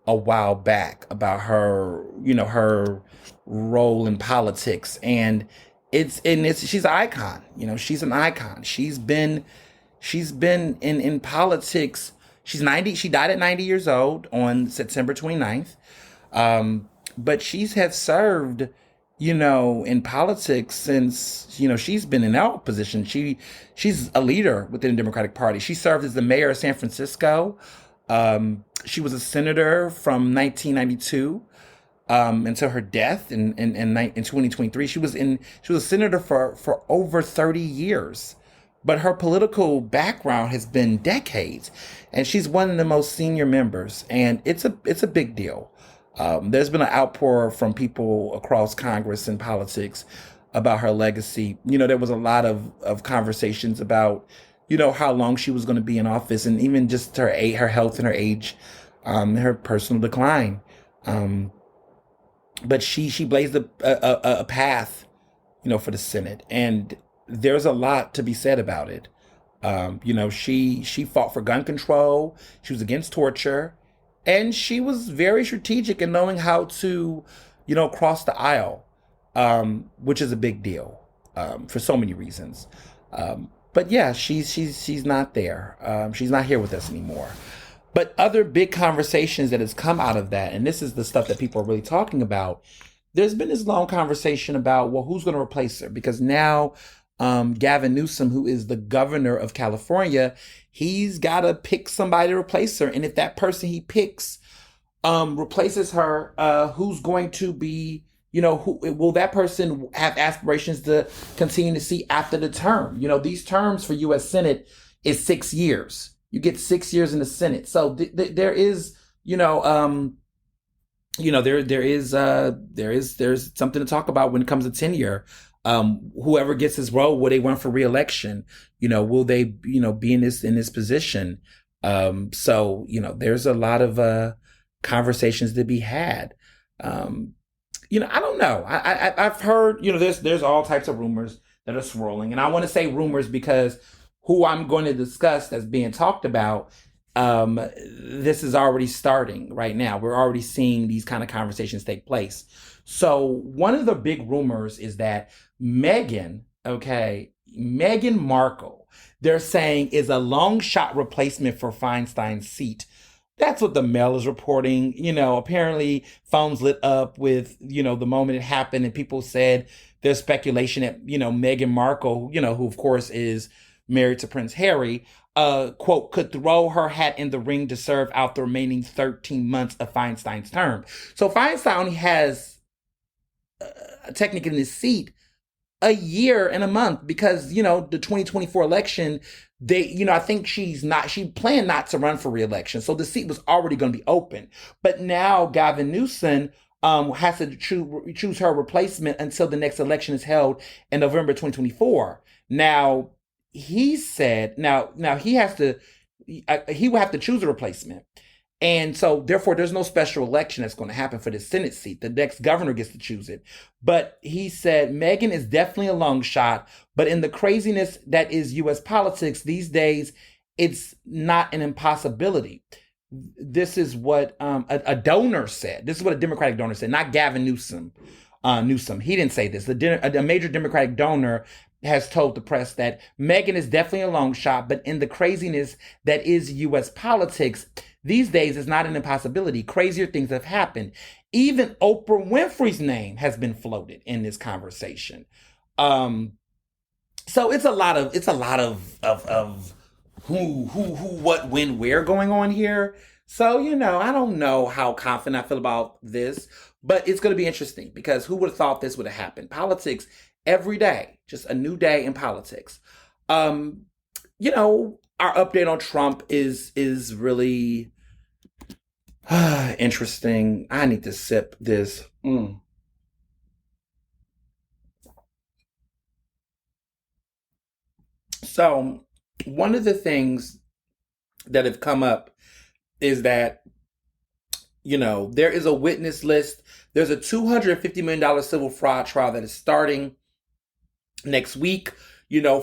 a while back, about her, her role in politics, and it's she's an icon. She's an icon. She's been in politics. She's 90. She died at 90 years old on September 29th. But she's have served, in politics since, she's been in our position. She's a leader within the Democratic Party. She served as the mayor of San Francisco. She was a senator from 1992 until her death in 2023. She was a senator for over 30 years. But her political background has been decades, and she's one of the most senior members, and it's a big deal. There's been an outpour from people across Congress and politics about her legacy. There was a lot of conversations about, how long she was going to be in office, and even just her health and her age, her personal decline. But she blazed a path, for the Senate, and there's a lot to be said about it. She fought for gun control. She was against torture, and she was very strategic in knowing how to, cross the aisle, which is a big deal for so many reasons. But yeah, she's not there. She's not here with us anymore. But other big conversations that has come out of that, and this is the stuff that people are really talking about. There's been this long conversation about, well, who's going to replace her? Because now Gavin Newsom, who is the governor of California, he's got to pick somebody to replace her. And if that person he picks replaces her, who's going to be, who will that person have aspirations to continue to see after the term? These terms for U.S. Senate is 6 years. You get 6 years in the Senate. So there is, there's something to talk about when it comes to tenure. Whoever gets this role, will they run for reelection? Will they, be in this position? So, there's a lot of conversations to be had. I don't know. I've heard, there's all types of rumors that are swirling, and I want to say rumors because who I'm going to discuss that's being talked about, this is already starting right now. We're already seeing these kind of conversations take place. So one of the big rumors is that Meghan Markle, they're saying is a long shot replacement for Feinstein's seat. That's what the Mail is reporting. Apparently phones lit up with, the moment it happened, and people said there's speculation that, Meghan Markle, who of course is married to Prince Harry, quote, could throw her hat in the ring to serve out the remaining 13 months of Feinstein's term. So Feinstein only has technically in his seat a year and a month because, the 2024 election, I think she planned not to run for re-election. So the seat was already going to be open. But now Gavin Newsom has to choose her replacement until the next election is held in November 2024. Now, he said, now he will have to choose a replacement. And so, therefore, there's no special election that's going to happen for the Senate seat. The next governor gets to choose it. But he said Meghan is definitely a long shot. But in the craziness that is U.S. politics these days, it's not an impossibility. This is what a donor said. This is what a Democratic donor said, not Gavin Newsom. He didn't say this. A major Democratic donor has told the press that Meghan is definitely a long shot, but in the craziness that is U.S. politics these days, is not an impossibility. Crazier things have happened. Even Oprah Winfrey's name has been floated in this conversation. So it's a lot of who, what, when, where going on here. So, I don't know how confident I feel about this, but it's going to be interesting because who would have thought this would have happened? Politics every day, just a new day in politics. Um, our update on Trump is really interesting. I need to sip this. So, one of the things that have come up is that there is a witness list. There's a $250 million civil fraud trial that is starting next week.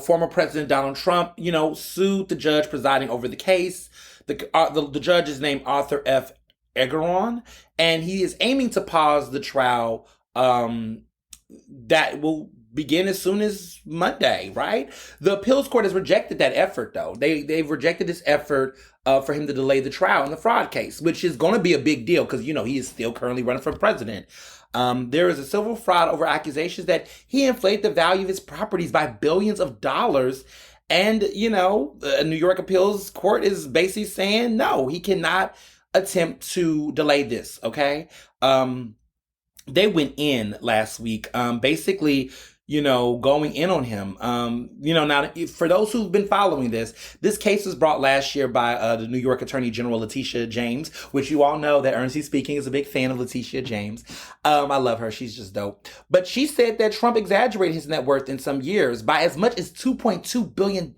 Former President Donald Trump, sued the judge presiding over the case. The judge is named Arthur F. Egeron, and he is aiming to pause the trial that will begin as soon as Monday, right? The appeals court has rejected that effort, though. They've rejected this effort for him to delay the trial in the fraud case, which is going to be a big deal because he is still currently running for president. There is a civil fraud over accusations that he inflated the value of his properties by billions of dollars. And, a New York appeals court is basically saying, no, he cannot attempt to delay this, okay? They went in last week, basically, going in on him. Now for those who've been following this case was brought last year by the New York Attorney General Letitia James, which you all know that Ernestly Speaking is a big fan of Letitia James. I love her. She's just dope. But she said that Trump exaggerated his net worth in some years by as much as $2.2 billion.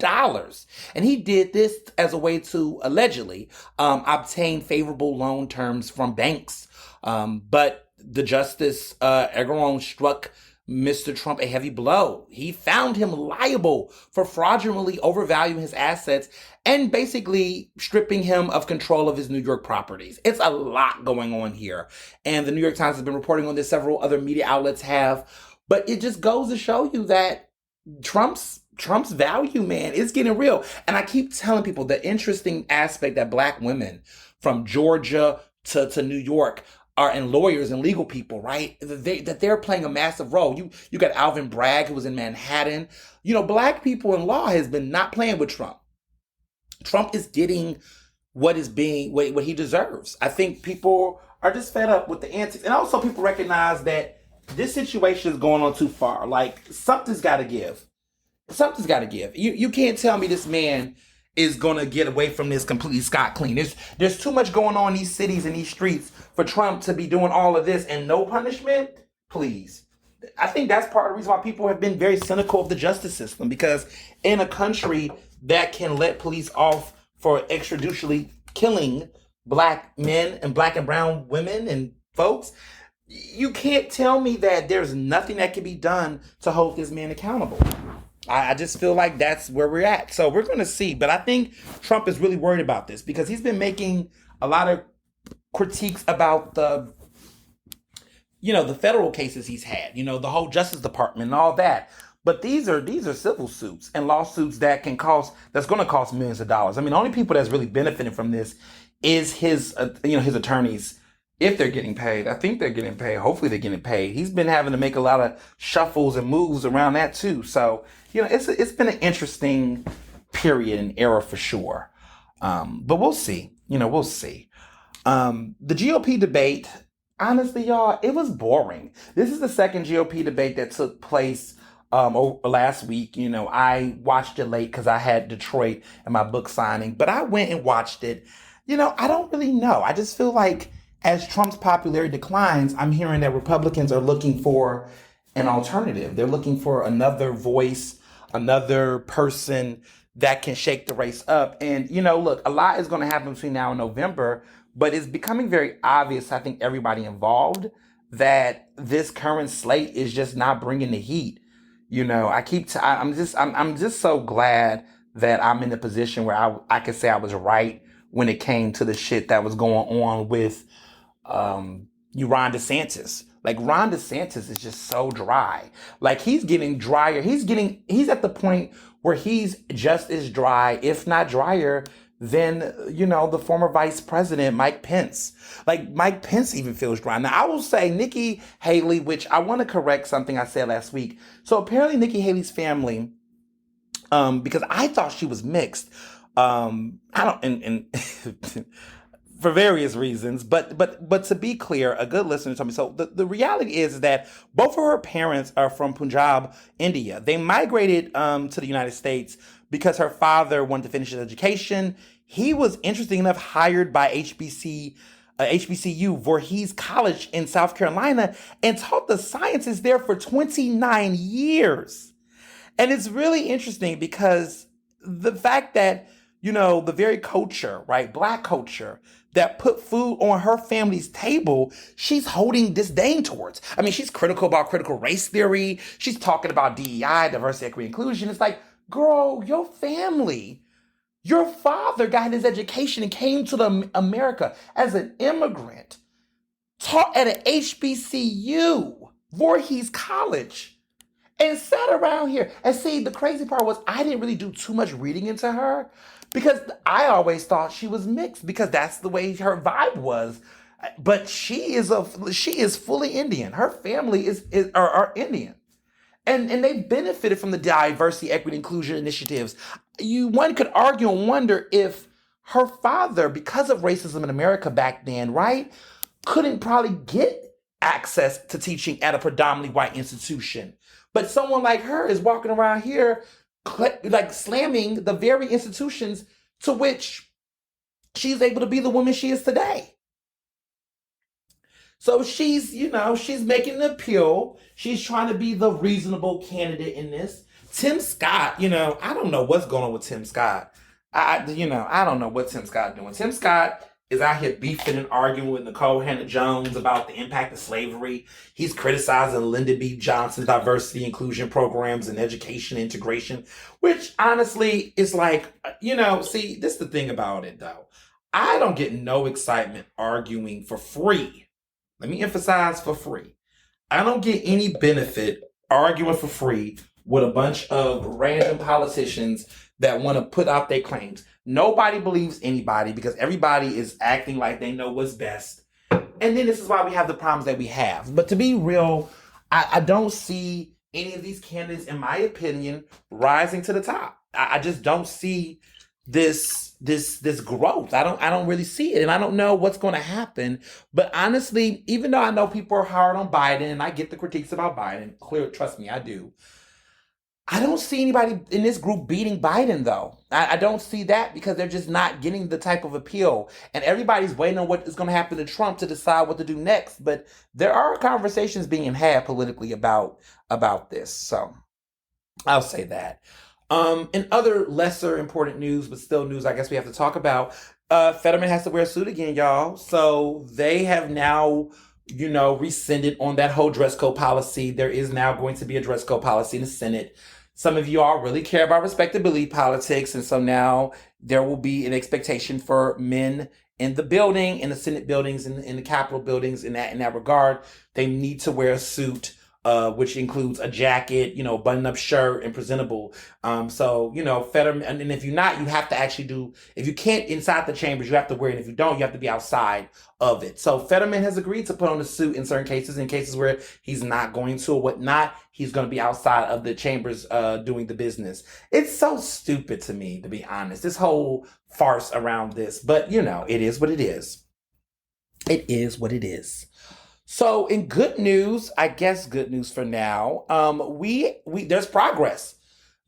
And he did this as a way to allegedly obtain favorable loan terms from banks. But the Justice Egeron struck Mr. Trump a heavy blow. He found him liable for fraudulently overvaluing his assets and basically stripping him of control of his New York properties. It's a lot going on here. And the New York Times has been reporting on this, several other media outlets have. But it just goes to show you that Trump's value, man, is getting real. And I keep telling people the interesting aspect that black women from Georgia to New York are, and lawyers and legal people, right? That they're playing a massive role. You got Alvin Bragg, who was in Manhattan. Black people in law has been not playing with Trump. Trump is getting what he deserves. I think people are just fed up with the antics. And also people recognize that this situation is going on too far. Like, something's got to give. Something's got to give. You can't tell me this man is going to get away from this completely scot clean. There's too much going on in these cities and these streets for Trump to be doing all of this and no punishment. Please. I think that's part of the reason why people have been very cynical of the justice system, because in a country that can let police off for extrajudicially killing black men and black and brown women and folks, you can't tell me that there's nothing that can be done to hold this man accountable. I just feel like that's where we're at. So we're going to see. But I think Trump is really worried about this because he's been making a lot of critiques about the federal cases he's had, the whole Justice Department and all that. But these are civil suits and lawsuits that's going to cost millions of dollars. I mean, the only people that's really benefiting from this is his attorneys. If they're getting paid, I think they're getting paid. Hopefully they're getting paid. He's been having to make a lot of shuffles and moves around that too. So, it's been an interesting period and era for sure. But we'll see. We'll see. The GOP debate, honestly, y'all, it was boring. This is the second GOP debate that took place last week. I watched it late because I had Detroit and my book signing, but I went and watched it. I don't really know. I just feel like as Trump's popularity declines, I'm hearing that Republicans are looking for an alternative. They're looking for another voice, another person that can shake the race up. And, look, a lot is going to happen between now and November, but it's becoming very obvious, I think, everybody involved, that this current slate is just not bringing the heat. I'm just so glad that I'm in a position where I could say I was right when it came to the shit that was going on with Ron DeSantis. Like, Ron DeSantis is just so dry. Like, he's getting drier. He's at the point where he's just as dry, if not drier, than, the former vice president, Mike Pence. Like, Mike Pence even feels dry. Now, I will say Nikki Haley, which I want to correct something I said last week. So apparently Nikki Haley's family, because I thought she was mixed. I don't, and for various reasons. But to be clear, a good listener told me. So the reality is that both of her parents are from Punjab, India. They migrated to the United States because her father wanted to finish his education. He was, interesting enough, hired by HBCU, Voorhees College in South Carolina, and taught the sciences there for 29 years. And it's really interesting because the fact that, the very culture, right, black culture, that put food on her family's table, she's holding disdain towards. I mean, she's critical about critical race theory. She's talking about DEI, diversity, equity, inclusion. It's like, girl, your father got his education and came to America as an immigrant, taught at an HBCU, Voorhees College, and sat around here. And see, the crazy part was I didn't really do too much reading into her because I always thought she was mixed because that's the way her vibe was. But she is fully Indian. Her family are Indian. And they benefited from the diversity, equity, inclusion initiatives. One could argue and wonder if her father, because of racism in America back then, right, couldn't probably get access to teaching at a predominantly white institution. But someone like her is walking around here like slamming the very institutions to which she's able to be the woman she is today. So she's making an appeal. She's trying to be the reasonable candidate in this. Tim Scott, I don't know what's going on with Tim Scott. I don't know what Tim Scott doing. Tim Scott is out here beefing and arguing with Nicole Hannah-Jones about the impact of slavery. He's criticizing Lyndon B. Johnson's diversity inclusion programs and education integration, which honestly is like, see, this is the thing about it though. I don't get no excitement arguing for free. Let me emphasize for free. I don't get any benefit arguing for free with a bunch of random politicians that want to put out their claims. Nobody believes anybody because everybody is acting like they know what's best. And then this is why we have the problems that we have. But to be real, I don't see any of these candidates, in my opinion, rising to the top. I just don't see this growth. I don't really see it, and I don't know what's going to happen. But honestly, even though I know people are hard on Biden, and I get the critiques about Biden, clear, trust me, I do. I don't see anybody in this group beating Biden, though. I don't see that because they're just not getting the type of appeal. And everybody's waiting on what is going to happen to Trump to decide what to do next. But there are conversations being had politically about this. So I'll say that. In other lesser important news, but still news I guess we have to talk about, Fetterman has to wear a suit again, y'all. So they have now rescinded on that whole dress code policy. There is now going to be a dress code policy in the Senate. Some of you all really care about respectability politics, and so now there will be an expectation for men in the building, in the Senate buildings, in the Capitol buildings, in that regard. They need to wear a suit, which includes a jacket, button-up shirt, and presentable. So Fetterman, and if you're not, you have to actually do, if you can't inside the chambers, you have to wear it. If you don't, you have to be outside of it. So Fetterman has agreed to put on a suit in certain cases where he's not going to or whatnot, he's going to be outside of the chambers doing the business. It's so stupid to me, to be honest, this whole farce around this. But, it is what it is. It is what it is. So in good news, I guess good news for now, we there's progress.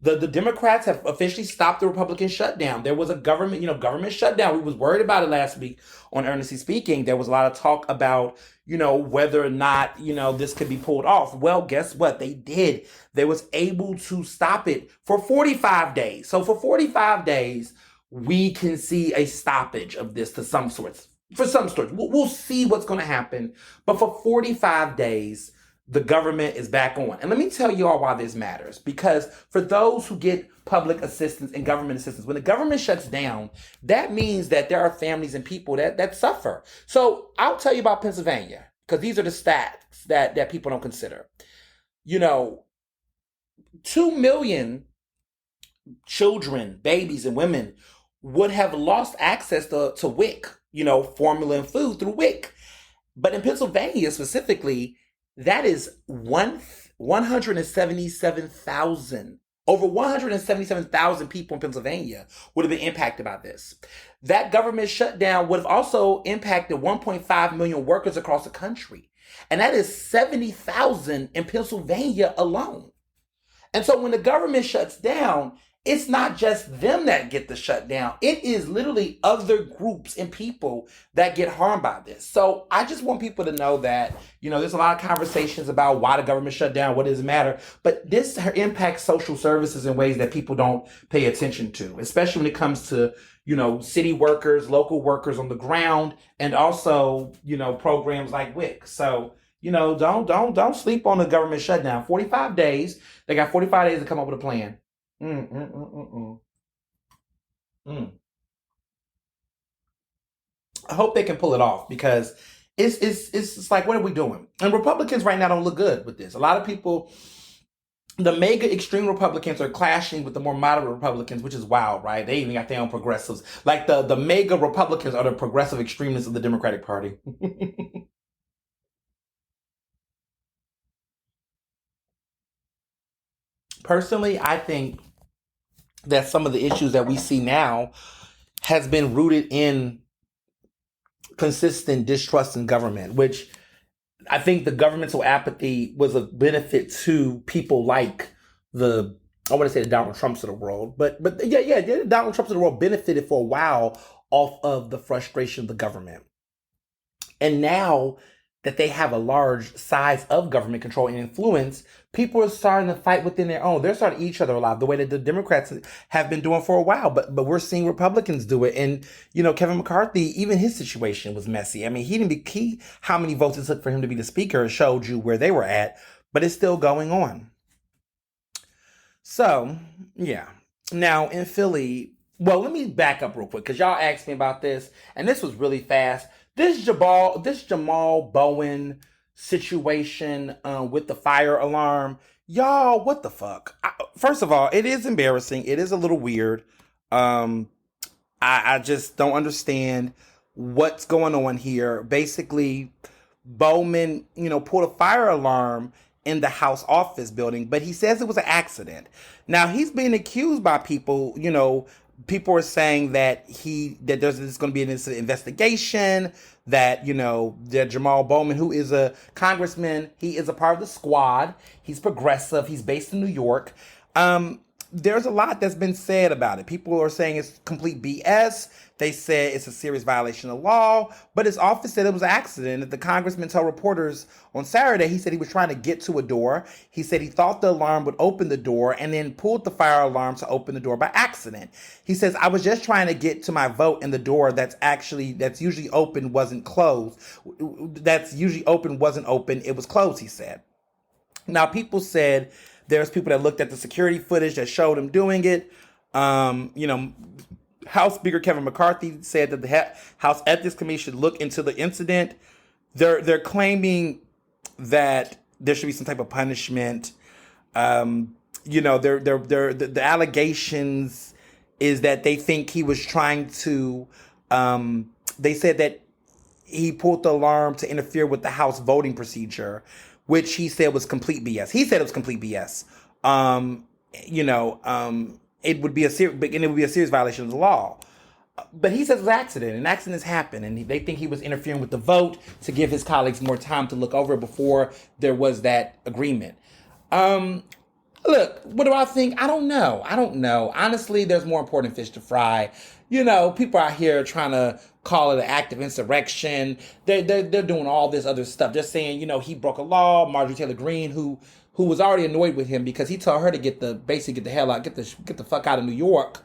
The Democrats have officially stopped the Republican shutdown. There was a government shutdown. We was worried about it last week on Ernestly Speaking. There was a lot of talk about, whether or not, this could be pulled off. Well, guess what? They did. They was able to stop it for 45 days. So for 45 days, we can see a stoppage of this to some sorts. For some sorts. We'll see what's going to happen. But for 45 days, the government is back on. And let me tell you all why this matters. Because for those who get public assistance and government assistance, when the government shuts down, that means that there are families and people that suffer. So I'll tell you about Pennsylvania, because these are the stats that people don't consider. 2 million children, babies, and women would have lost access to WIC, formula and food through WIC. But in Pennsylvania specifically, that is 177,000 Over 177,000 people in Pennsylvania would have been impacted by this. That government shutdown would have also impacted 1.5 million workers across the country. And that is 70,000 in Pennsylvania alone. And so when the government shuts down, it's not just them that get the shutdown. It is literally other groups and people that get harmed by this. So I just want people to know that, there's a lot of conversations about why the government shut down, what does it matter? But this impacts social services in ways that people don't pay attention to, especially when it comes to, city workers, local workers on the ground, and also, programs like WIC. So, don't sleep on the government shutdown. 45 days. They got 45 days to come up with a plan. Mm, mm, mm, mm, mm. Mm. I hope they can pull it off because it's just like, what are we doing? And Republicans right now don't look good with this. A lot of people, the mega extreme Republicans are clashing with the more moderate Republicans, which is wild, right? They even got their own progressives. Like the mega Republicans are the progressive extremists of the Democratic Party. Personally, I think that some of the issues that we see now has been rooted in consistent distrust in government, which I think the governmental apathy was a benefit to people like I want to say the Donald Trumps of the world, but yeah, the Donald Trumps of the world benefited for a while off of the frustration of the government. And now that they have a large size of government control and influence, people are starting to fight within their own. They're starting to eat each other alive the way that the Democrats have been doing for a while. But we're seeing Republicans do it. And, Kevin McCarthy, even his situation was messy. I mean, he didn't be key. How many votes it took for him to be the speaker showed you where they were at, but it's still going on. So, yeah. Now in Philly, well, let me back up real quick because y'all asked me about this, and this was really fast. This Jamal Bowen situation with the fire alarm, y'all, what the fuck? First of all, it is embarrassing. It is a little weird. Um, I just don't understand what's going on here. Basically, Bowman, pulled a fire alarm in the House office building, but he says it was an accident. Now he's being accused by people, people are saying that there's going to be an investigation, that, that Jamal Bowman, who is a congressman, he is a part of the squad. He's progressive. He's based in New York. There's a lot that's been said about it. People are saying it's complete BS. They said it's a serious violation of law, but his office said it was an accident. That the congressman told reporters on Saturday, he said he was trying to get to a door. He said he thought the alarm would open the door and then pulled the fire alarm to open the door by accident. He says, I was just trying to get to my vote and the door that's usually open wasn't closed. That's usually open wasn't open. It was closed, he said. Now, people said there's people that looked at the security footage that showed him doing it. House Speaker Kevin McCarthy said that the House Ethics Committee should look into the incident. They're claiming that there should be some type of punishment. The allegations is that they think he was trying to. They said that he pulled the alarm to interfere with the House voting procedure, which he said was complete BS. He said it was complete BS. It would be a serious violation of the law. But he says it was an accident, and accidents happen, and they think he was interfering with the vote to give his colleagues more time to look over it before there was that agreement. Look, what do I think? I don't know. Honestly, there's more important fish to fry. People out here trying to call it an act of insurrection. They're doing all this other stuff. They're saying, he broke a law. Marjorie Taylor Greene, who was already annoyed with him because he told her to get the hell out, get the fuck out of New York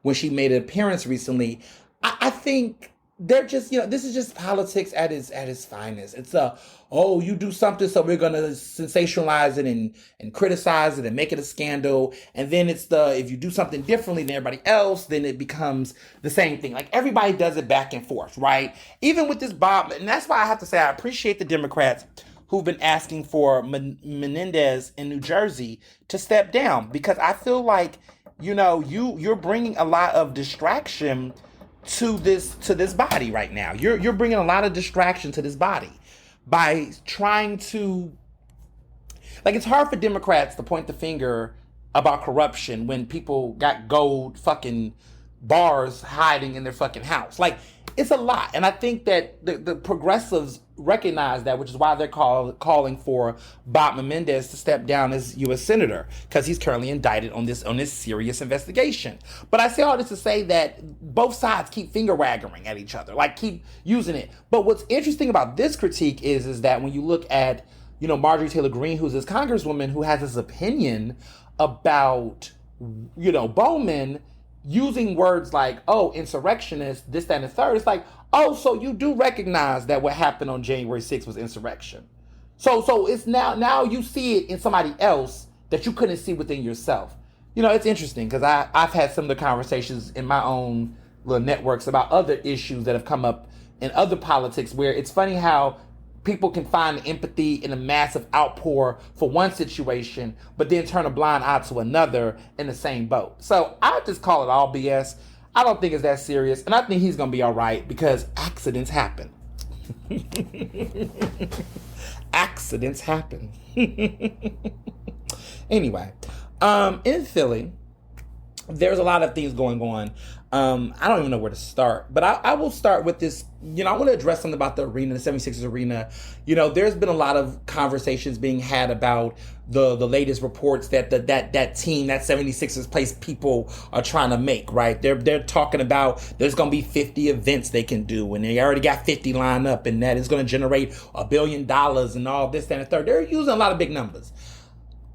when she made an appearance recently. I think they're just, this is just politics at its finest. It's you do something, so we're gonna sensationalize it and criticize it and make it a scandal. And then it's if you do something differently than everybody else, then it becomes the same thing. Like everybody does it back and forth, right? Even with this Bob, and that's why I have to say I appreciate the Democrats who've been asking for Menendez in New Jersey to step down, because I feel like, you're bringing a lot of distraction to this body right now. You're bringing a lot of distraction to this body by trying to, like, it's hard for Democrats to point the finger about corruption when people got gold fucking bars hiding in their fucking house. Like, it's a lot. And I think that the progressives recognize that, which is why they're calling for Bob Menendez to step down as U.S. Senator, because he's currently indicted on this serious investigation. But I say all this to say that both sides keep finger wagging at each other, like keep using it. But what's interesting about this critique is that when you look at, Marjorie Taylor Greene, who's this congresswoman who has this opinion about, Bowman, using words like, oh, insurrectionist, this, that, and the third. It's like, oh, so you do recognize that what happened on January 6th was insurrection. So it's now you see it in somebody else that you couldn't see within yourself. It's interesting because I've had some of the conversations in my own little networks about other issues that have come up in other politics where it's funny how people can find empathy in a massive outpour for one situation, but then turn a blind eye to another in the same boat. So I just call it all BS. I don't think it's that serious, and I think he's going to be all right because accidents happen. Accidents happen. Anyway, in Philly, there's a lot of things going on. I don't even know where to start, but I will start with this. I want to address something about the arena, the 76ers arena. There's been a lot of conversations being had about the latest reports that that team, that 76ers place people are trying to make, right? They're talking about there's going to be 50 events they can do, and they already got 50 lined up, and that is going to generate $1 billion and all this, that, and the third. They're using a lot of big numbers.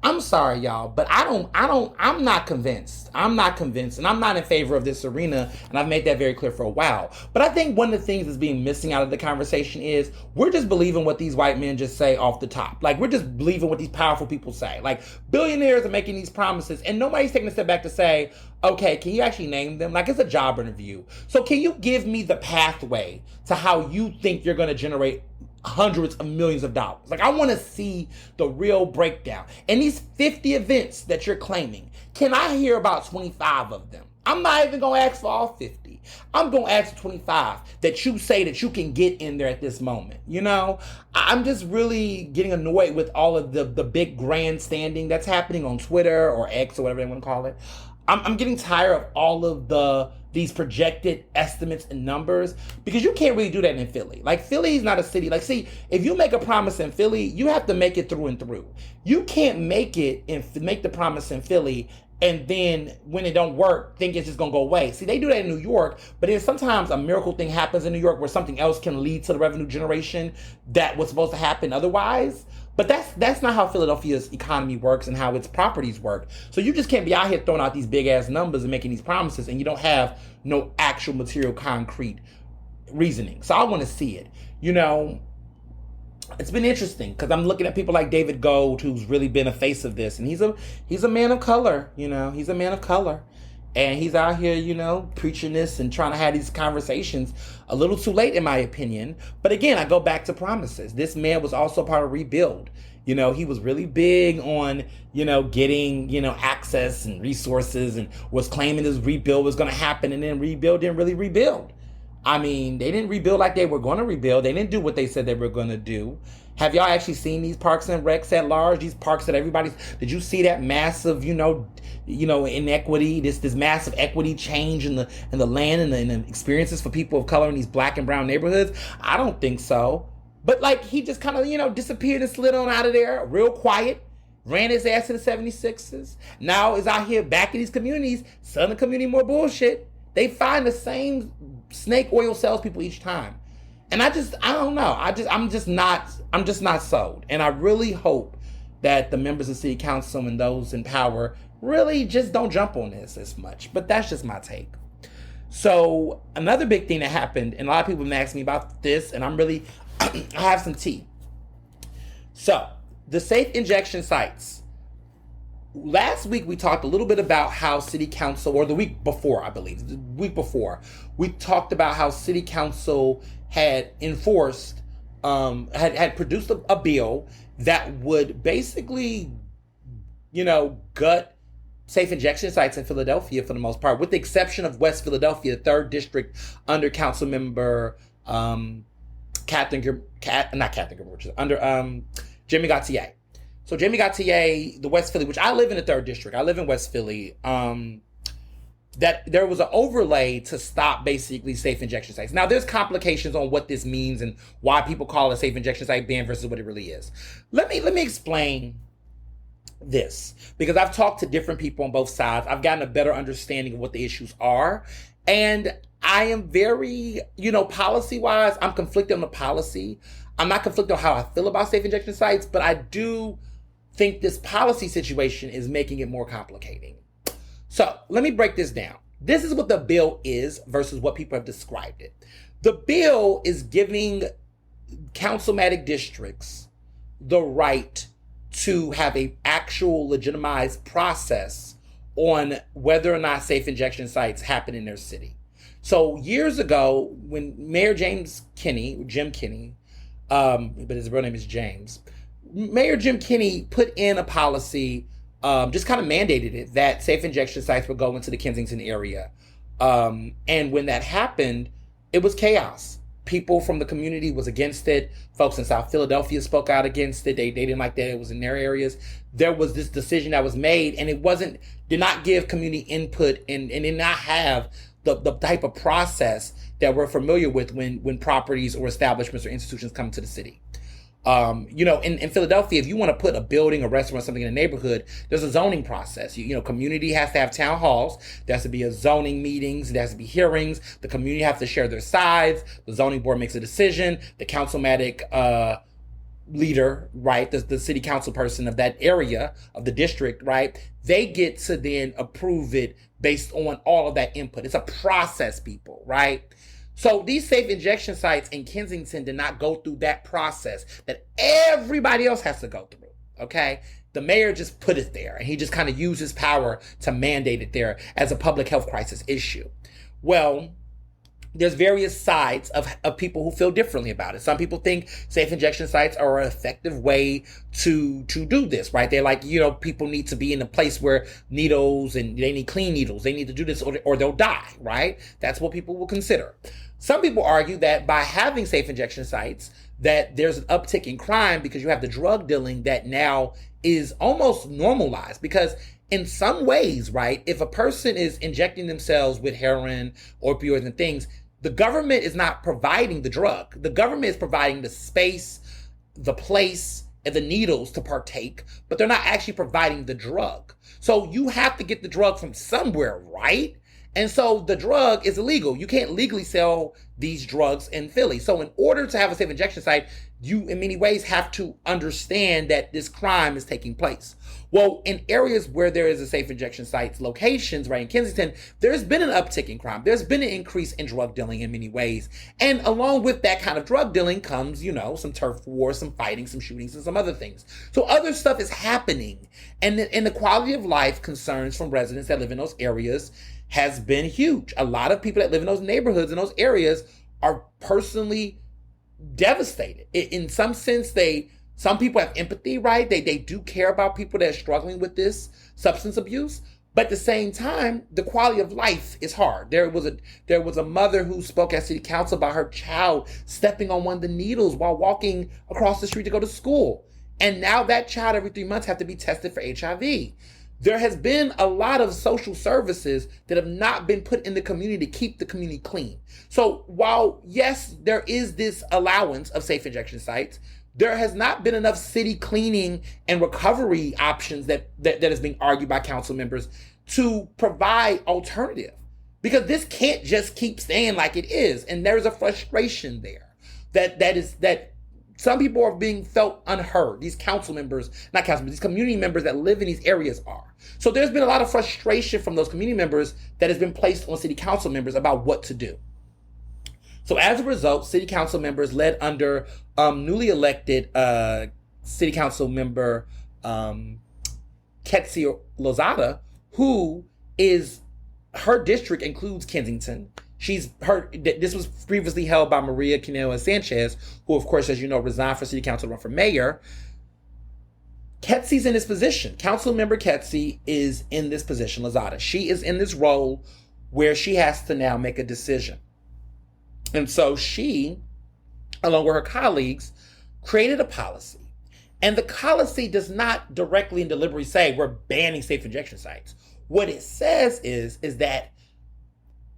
I'm sorry, y'all, but I'm not convinced. I'm not convinced, and I'm not in favor of this arena, and I've made that very clear for a while. But I think one of the things that's being missing out of the conversation is we're just believing what these white men just say off the top. Like, we're just believing what these powerful people say. Like, billionaires are making these promises, and nobody's taking a step back to say, okay, can you actually name them? Like, it's a job interview. So can you give me the pathway to how you think you're going to generate hundreds of millions of dollars? Like, I want to see the real breakdown. And these 50 events that you're claiming, can I hear about 25 of them? I'm not even going to ask for all 50. I'm going to ask for 25 that you say that you can get in there at this moment. I'm just really getting annoyed with all of the big grandstanding that's happening on Twitter or X or whatever they want to call it. I'm getting tired of all of these projected estimates and numbers, because you can't really do that in Philly. Like, Philly is not a city. Like, see, if you make a promise in Philly, you have to make it through and through. You can't make the promise in Philly and then when it don't work, think it's just gonna go away. See, they do that in New York, but then sometimes a miracle thing happens in New York where something else can lead to the revenue generation that was supposed to happen otherwise. But that's not how Philadelphia's economy works and how its properties work. So you just can't be out here throwing out these big ass numbers and making these promises and you don't have no actual material concrete reasoning. So I want to see it. It's been interesting because I'm looking at people like David Gold, who's really been a face of this, and he's a man of color. He's a man of color, and he's out here, preaching this and trying to have these conversations a little too late, in my opinion. But again, I go back to promises. This man was also part of Rebuild. He was really big on, getting, access and resources, and was claiming this rebuild was going to happen, and then Rebuild didn't really rebuild. I mean, they didn't rebuild like they were going to rebuild. They didn't do what they said they were going to do. Have y'all actually seen these parks and recs at large? These parks that did you see that massive, inequity, this massive equity change in the land and the experiences for people of color in these black and brown neighborhoods? I don't think so. But like, he just kind of, disappeared and slid on out of there real quiet, ran his ass to the 76ers. Now is out here back in these communities, selling the community more bullshit. They find the same snake oil salespeople each time. And I don't know. I'm just not sold. And I really hope that the members of city council and those in power really just don't jump on this as much. But that's just my take. So another big thing that happened, and a lot of people have been asking me about this, and I have some tea. So the safe injection sites. Last week, we talked a little bit about how city council, or the week before, I believe, we talked about how city council had enforced, had produced a bill that would basically, gut safe injection sites in Philadelphia for the most part, with the exception of West Philadelphia, 3rd District, under Council Member under Jimmy Gauthier. So Jamie Gautier, the West Philly, which I live in the 3rd District. I live in West Philly. That there was an overlay to stop basically safe injection sites. Now, there's complications on what this means and why people call a safe injection site ban versus what it really is. Let me explain this, because I've talked to different people on both sides. I've gotten a better understanding of what the issues are. And I am very, policy-wise, I'm conflicted on the policy. I'm not conflicted on how I feel about safe injection sites, but I do think this policy situation is making it more complicating. So let me break this down. This is what the bill is versus what people have described it. The bill is giving councilmatic districts the right to have an actual legitimized process on whether or not safe injection sites happen in their city. So years ago, when Mayor Jim Kenney, but his real name is James, Mayor Jim Kenney put in a policy, just kind of mandated it, that safe injection sites would go into the Kensington area. And when that happened, it was chaos. People from the community was against it. Folks in South Philadelphia spoke out against it. They didn't like that it was in their areas. There was this decision that was made, and it did not give community input and did not have the type of process that we're familiar with when properties or establishments or institutions come to the city. In Philadelphia, if you want to put a building, a restaurant, something in a neighborhood, there's a zoning process. Community has to have town halls. There has to be a zoning meetings. There has to be hearings. The community has to share their sides. The zoning board makes a decision. The councilmatic leader, right, the city council person of that area, of the district, right, they get to then approve it based on all of that input. It's a process, people, right? So these safe injection sites in Kensington did not go through that process that everybody else has to go through, okay? The mayor just put it there, and he just kind of used his power to mandate it there as a public health crisis issue. Well, there's various sides of people who feel differently about it. Some people think safe injection sites are an effective way to do this, right? They're like, people need to be in a place where needles, and they need clean needles. They need to do this or they'll die, right? That's what people will consider. Some people argue that by having safe injection sites, that there's an uptick in crime because you have the drug dealing that now is almost normalized. Because in some ways, right, if a person is injecting themselves with heroin, opioids, and things, the government is not providing the drug. The government is providing the space, the place, and the needles to partake, but they're not actually providing the drug. So you have to get the drug from somewhere, right? And so the drug is illegal. You can't legally sell these drugs in Philly. So in order to have a safe injection site, you in many ways have to understand that this crime is taking place. Well, in areas where there is a safe injection site locations, right, in Kensington, there's been an uptick in crime. There's been an increase in drug dealing in many ways. And along with that kind of drug dealing comes, some turf wars, some fighting, some shootings, and some other things. So other stuff is happening. And the quality of life concerns from residents that live in those areas has been huge. A lot of people that live in those neighborhoods, in those areas, are personally devastated. In some sense, some people have empathy, right? They do care about people that are struggling with this substance abuse. But at the same time, the quality of life is hard. There was a mother who spoke at city council about her child stepping on one of the needles while walking across the street to go to school. And now that child every 3 months have to be tested for HIV. There has been a lot of social services that have not been put in the community to keep the community clean. So while, yes, there is this allowance of safe injection sites, there has not been enough city cleaning and recovery options that is being argued by council members to provide alternative. Because this can't just keep staying like it is. And there's a frustration there that some people are being felt unheard. These these community members that live in these areas are. So there's been a lot of frustration from those community members that has been placed on city council members about what to do. So as a result, city council members led under newly elected city council member Kelce Lozada, who is, her district includes Kensington. This was previously held by Maria Quinoa Sanchez, who, of course, as you know, resigned for city council to run for mayor. Kelce's in this position. Council member Kelce is in this position, Lozada. She is in this role where she has to now make a decision. And so she, along with her colleagues, created a policy. And the policy does not directly and deliberately say we're banning safe injection sites. What it says is that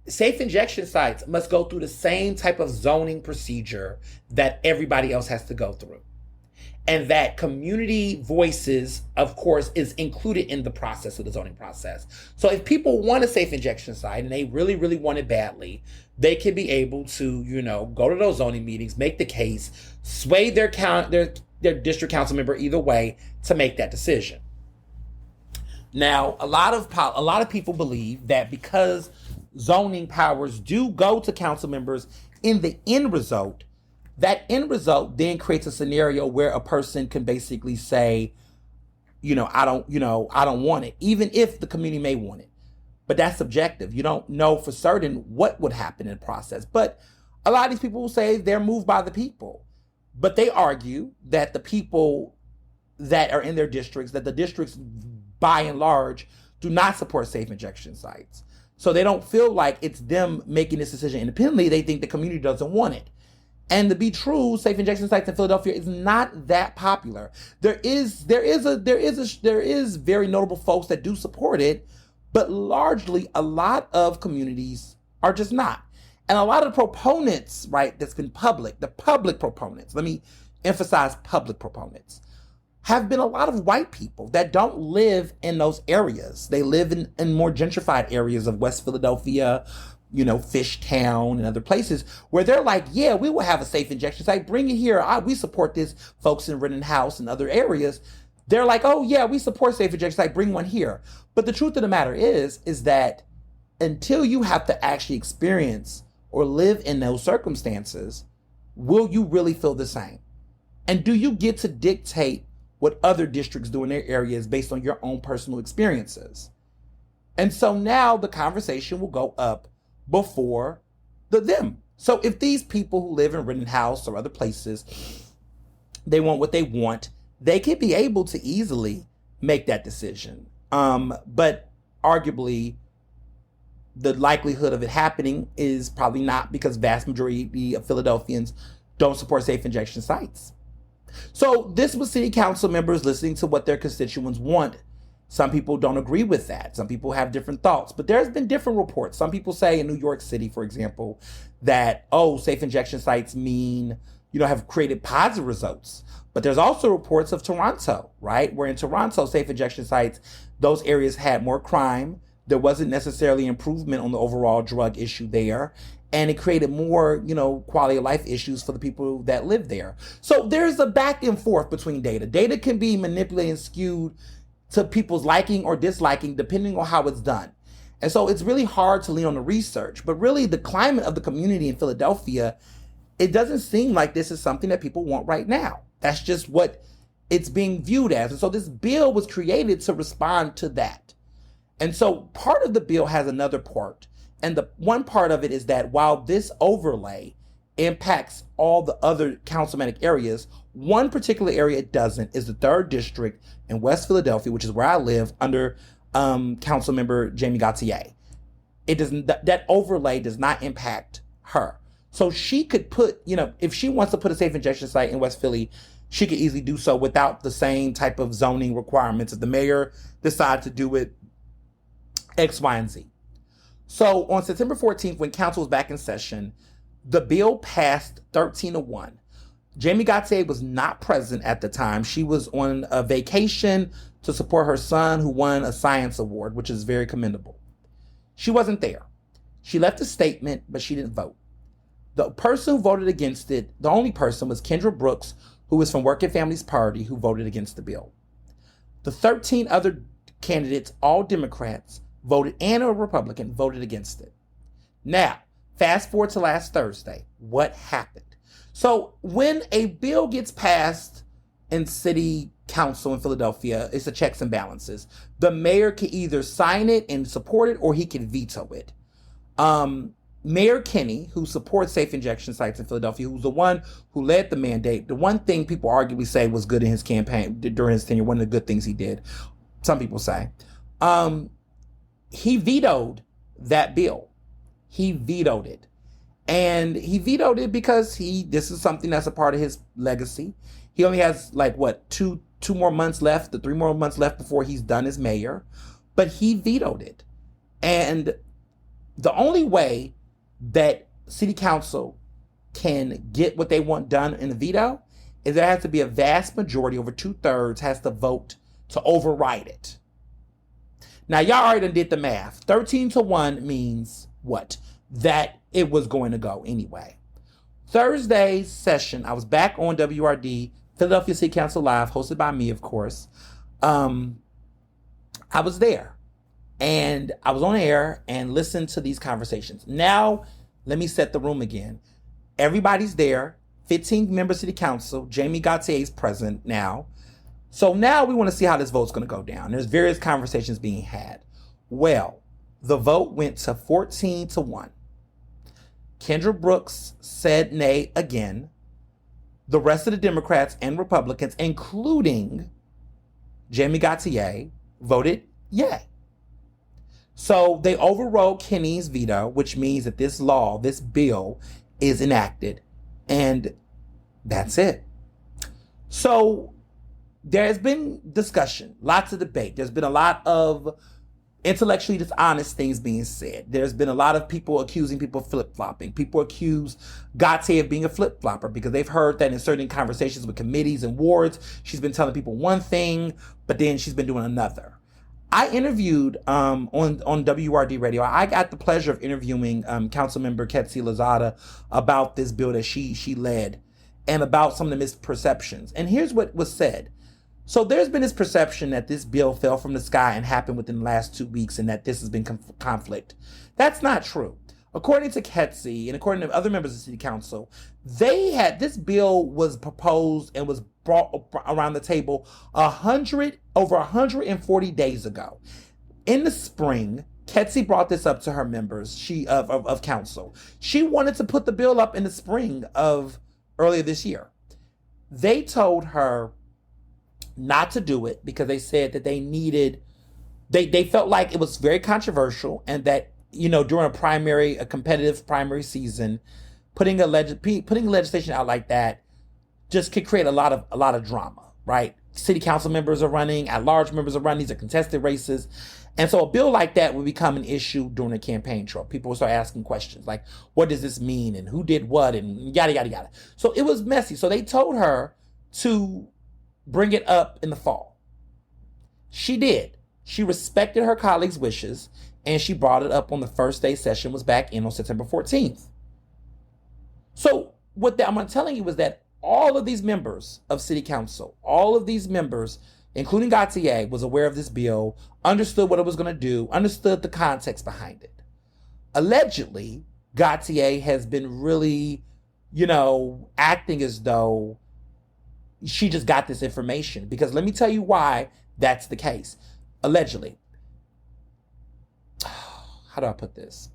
safe injection sites must go through the same type of zoning procedure that everybody else has to go through. And that community voices, of course, is included in the process of the zoning process. So if people want a safe injection site and they really, really want it badly, they can be able to, go to those zoning meetings, make the case, sway their district council member either way to make that decision. Now, a lot of people believe that because zoning powers do go to council members in the end result, that end result then creates a scenario where a person can basically say, I don't want it, even if the community may want it. But that's subjective. You don't know for certain what would happen in the process. But a lot of these people will say they're moved by the people. But they argue that the people that are in their districts, that the districts by and large do not support safe injection sites. So they don't feel like it's them making this decision independently. They think the community doesn't want it. And to be true, safe injection sites in Philadelphia is not that popular. There is very notable folks that do support it, but largely a lot of communities are just not. And a lot of the proponents, right, that's been the public proponents, let me emphasize public proponents, have been a lot of white people that don't live in those areas. They live in more gentrified areas of West Philadelphia, Fishtown and other places where they're like, yeah, we will have a safe injection site. Bring it here. We support this. Folks in Rittenhouse and other areas, they're like, oh yeah, we support safe injection site. Bring one here. But the truth of the matter is that until you have to actually experience or live in those circumstances, will you really feel the same? And do you get to dictate what other districts do in their areas based on your own personal experiences? And so now the conversation will go up before them. So if these people who live in Rittenhouse or other places, they want what they want, they could be able to easily make that decision. But arguably, the likelihood of it happening is probably not, because vast majority of Philadelphians don't support safe injection sites. So this was city council members listening to what their constituents want. Some people don't agree with that. Some people have different thoughts, but there's been different reports. Some people say in New York City, for example, that, safe injection sites have created positive results. But there's also reports of Toronto, right? Where in Toronto, safe injection sites, those areas had more crime. There wasn't necessarily improvement on the overall drug issue there. And it created more, quality of life issues for the people that live there. So there's a back and forth between data. Data can be manipulated and skewed to people's liking or disliking depending on how it's done. And so it's really hard to lean on the research. But really, the climate of the community in Philadelphia, it doesn't seem like this is something that people want right now. That's just what it's being viewed as. And so this bill was created to respond to that. And so part of the bill has another part. And the one part of it is that while this overlay impacts all the other councilmanic areas, one particular area it doesn't is the 3rd district in West Philadelphia, which is where I live, under council member Jamie Gauthier. It doesn't, that overlay does not impact her. So she could put, if she wants to put a safe injection site in West Philly, she could easily do so without the same type of zoning requirements if the mayor decides to do it X, Y, and Z. So on September 14th, when council was back in session, the bill passed 13-1. Jamie Gauthier was not present at the time. She was on a vacation to support her son, who won a science award, which is very commendable. She wasn't there. She left a statement, but she didn't vote. The person who voted against it, the only person, was Kendra Brooks, who was from Working Families Party, who voted against the bill. The 13 other candidates, all Democrats, voted, and a Republican, voted against it. Now, fast forward to last Thursday. What happened? So when a bill gets passed in city council in Philadelphia, it's a checks and balances. The mayor can either sign it and support it, or he can veto it. Mayor Kenney, who supports safe injection sites in Philadelphia, who's the one who led the mandate, the one thing people arguably say was good in his campaign during his tenure, one of the good things he did, some people say, he vetoed that bill. He vetoed it. And he vetoed it because this is something that's a part of his legacy. He only has like what, two more months left, the 3 more months left before he's done as mayor. But he vetoed it. And the only way that city council can get what they want done in a veto is there has to be a vast majority, over 2/3, has to vote to override it. Now, y'all already did the math. 13-1 means what? That it was going to go anyway. Thursday's session, I was back on WRD, Philadelphia City Council Live, hosted by me, of course. I was there. And I was on air and listened to these conversations. Now, let me set the room again. Everybody's there. 15 members of City Council. Jamie Gautier is present now. So now we want to see how this vote's going to go down. There's various conversations being had. Well, the vote went to 14-1. Kendra Brooks said nay again. The rest of the Democrats and Republicans, including Jamie Gautier, voted yay. So they overrode Kenny's veto, which means that this law, this bill, is enacted. And that's it. So there has been discussion, lots of debate. There's been a lot of intellectually dishonest things being said. There's been a lot of people accusing people of flip-flopping. People accuse Gautier of being a flip-flopper because they've heard that in certain conversations with committees and wards, she's been telling people one thing, but then she's been doing another. I interviewed on WRD Radio. I got the pleasure of interviewing Councilmember Kelce Lozada about this bill that she led and about some of the misperceptions. And here's what was said. So there's been this perception that this bill fell from the sky and happened within the last 2 weeks and that this has been conflict. That's not true. According to Kelce and according to other members of the City Council, this bill was proposed and was brought around the table over 140 days ago. In the spring, Kelce brought this up to her members of council. She wanted to put the bill up in the spring of earlier this year. They told her not to do it because they said that they felt like it was very controversial and that, during a competitive primary season, putting legislation out like that just could create a lot of drama, right? City council members are running, at-large members are running, these are contested races. And so a bill like that would become an issue during the campaign trail. People would start asking questions like, what does this mean? And who did what? And yada, yada, yada. So it was messy. So they told her to bring it up in the fall. She did. She respected her colleagues' wishes, and she brought it up on the first day session was back in on September 14th. So what I'm telling you is that all of these members of City Council, all of these members, including Gautier, was aware of this bill, understood what it was going to do, understood the context behind it. Allegedly, Gautier has been really, acting as though she just got this information. Because let me tell you why that's the case. Allegedly. How do I put this?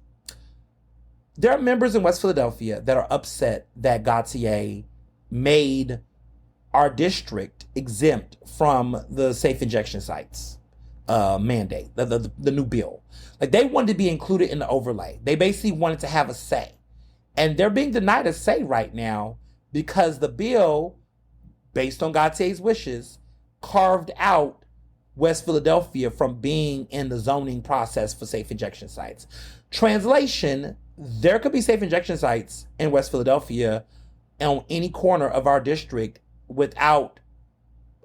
There are members in West Philadelphia that are upset that Gautier made our district exempt from the safe injection sites mandate, the new bill. Like, they wanted to be included in the overlay. They basically wanted to have a say. And they're being denied a say right now because the bill, based on Gautier's wishes, carved out West Philadelphia from being in the zoning process for safe injection sites. Translation, there could be safe injection sites in West Philadelphia on any corner of our district without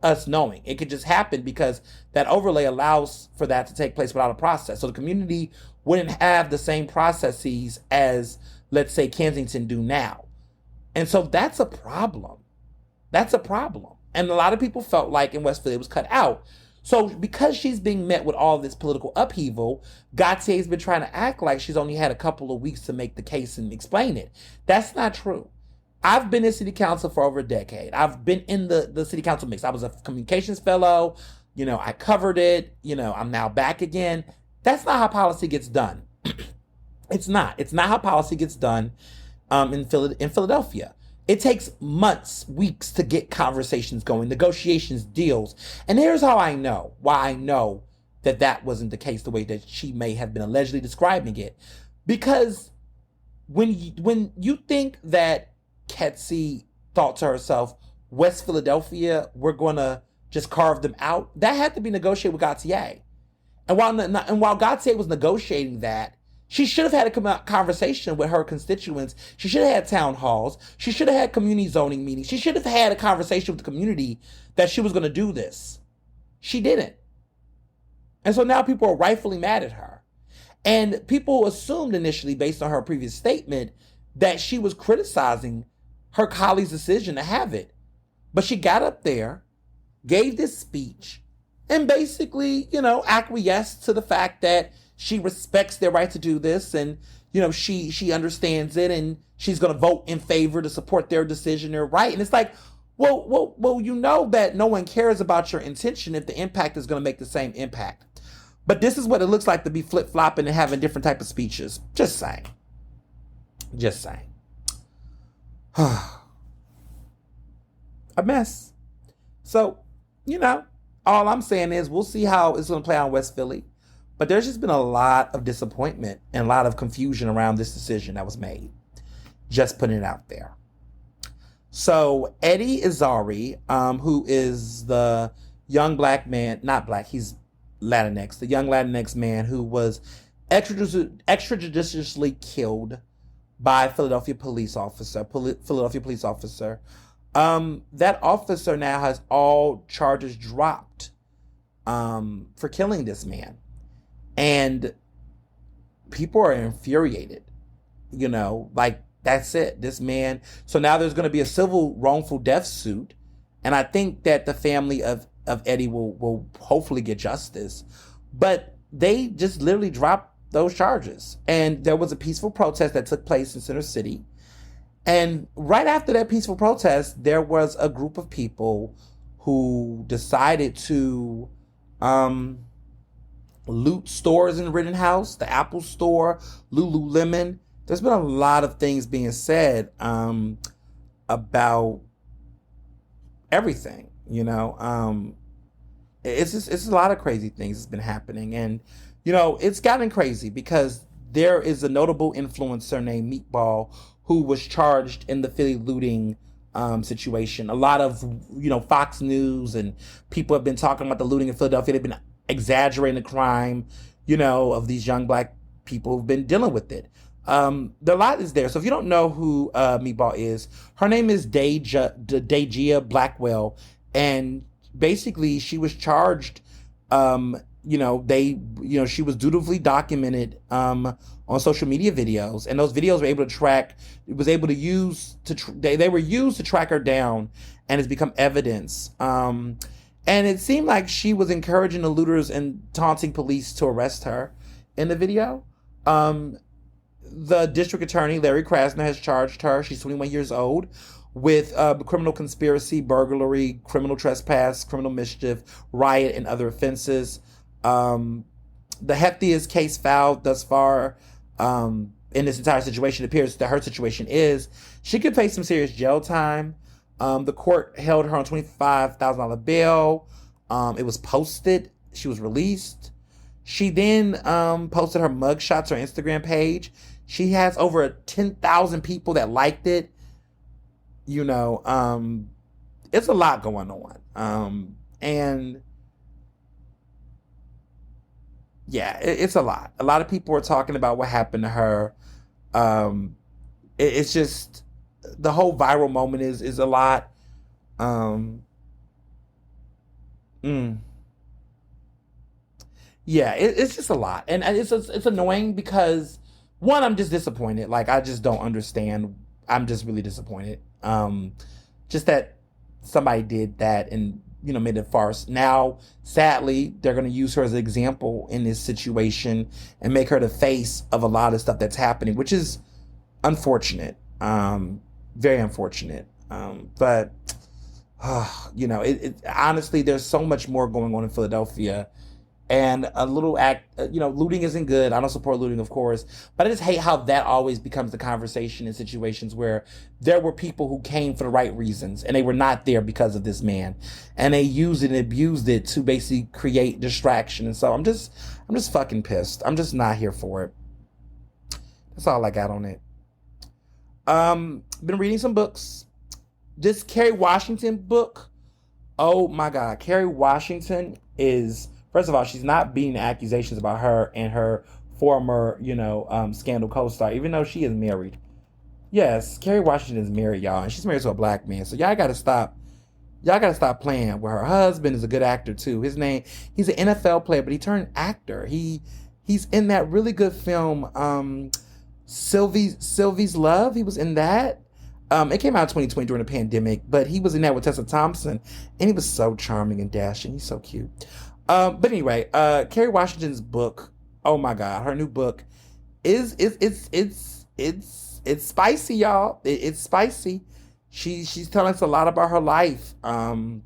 us knowing. It could just happen because that overlay allows for that to take place without a process. So the community wouldn't have the same processes as, let's say, Kensington do now. And so that's a problem. That's a problem. And a lot of people felt like in West Philly it was cut out. So because she's being met with all this political upheaval, Gautier's been trying to act like she's only had a couple of weeks to make the case and explain it. That's not true. I've been in city council for over a decade. I've been in the city council mix. I was a communications fellow. I covered it. I'm now back again. That's not how policy gets done. It's not. It's not how policy gets done in Philadelphia. It takes months, weeks to get conversations going, negotiations, deals. And here's how I know, why I know that wasn't the case the way that she may have been allegedly describing it. Because when you think that Kelce thought to herself, West Philadelphia, we're going to just carve them out. That had to be negotiated with Gautier. And while Gautier was negotiating that, she should have had a conversation with her constituents. She should have had town halls. She should have had community zoning meetings. She should have had a conversation with the community that she was going to do this. She didn't. And so now people are rightfully mad at her. And people assumed initially, based on her previous statement, that she was criticizing her colleague's decision to have it. But she got up there, gave this speech, and basically, acquiesced to the fact that she respects their right to do this, and, she understands it, and she's going to vote in favor to support their decision, their right. And it's like, well, you know that no one cares about your intention if the impact is going to make the same impact. But this is what it looks like to be flip-flopping and having different type of speeches. Just saying. A mess. So, all I'm saying is we'll see how it's going to play out in West Philly. But there's just been a lot of disappointment and a lot of confusion around this decision that was made. Just putting it out there. So Eddie Irizarry, who is the young black man, not black, he's Latinx, the young Latinx man who was extrajudiciously killed by a Philadelphia police officer. That officer now has all charges dropped for killing this man. And people are infuriated, that's it, this man. So now there's going to be a civil wrongful death suit. And I think that the family of Eddie will hopefully get justice. But they just literally dropped those charges. And there was a peaceful protest that took place in Center City. And right after that peaceful protest, there was a group of people who decided to loot stores in Rittenhouse, the Apple Store, Lululemon. There's been a lot of things being said about everything, It's a lot of crazy things that's been happening. And, it's gotten crazy because there is a notable influencer named Meatball who was charged in the Philly looting situation. A lot of, Fox News and people have been talking about the looting in Philadelphia. They've been exaggerating the crime, of these young black people who've been dealing with it. The lot is there. So if you don't know who Meatball is, her name is Dejia Blackwell. And basically she was charged, she was dutifully documented on social media videos, and those videos were able to track. It was able to they were used to track her down, and it's become evidence. And it seemed like she was encouraging the looters and taunting police to arrest her in the video. The district attorney, Larry Krasner, has charged her, she's 21 years old, with criminal conspiracy, burglary, criminal trespass, criminal mischief, riot, and other offenses. The heftiest case filed thus far in this entire situation, it appears that her situation is she could face some serious jail time. The court held her on $25,000 bail. It was posted. She was released. She then posted her mugshots on her Instagram page. She has over 10,000 people that liked it. It's a lot going on. And yeah, it's a lot. A lot of people are talking about what happened to her. It's just the whole viral moment is a lot. Yeah, it's just a lot, and it's annoying because one, I'm just disappointed. Like, I just don't understand. I'm just really disappointed. Just that somebody did that and made it a farce. Now, sadly, they're going to use her as an example in this situation and make her the face of a lot of stuff that's happening, which is unfortunate. Very unfortunate. But honestly, there's so much more going on in Philadelphia. And a little act, looting isn't good. I don't support looting, of course. But I just hate how that always becomes the conversation in situations where there were people who came for the right reasons and they were not there because of this man. And they used it and abused it to basically create distraction. And so I'm just fucking pissed. I'm just not here for it. That's all I got on it. Been reading some books. This Kerry Washington book, oh my God. Kerry Washington is, first of all, she's not beating accusations about her and her former, Scandal co-star, even though she is married. Yes, Kerry Washington is married, y'all, and she's married to a black man. So y'all gotta stop playing with her. Her husband is a good actor too. He's an NFL player, but he turned actor. He's in that really good film, Sylvie's Love. He was in that. It came out in 2020 during the pandemic, but he was in that with Tessa Thompson, and he was so charming and dashing. He's so cute. But anyway, Kerry Washington's book. Oh my God, her new book it's spicy, y'all. It's spicy. She's telling us a lot about her life, and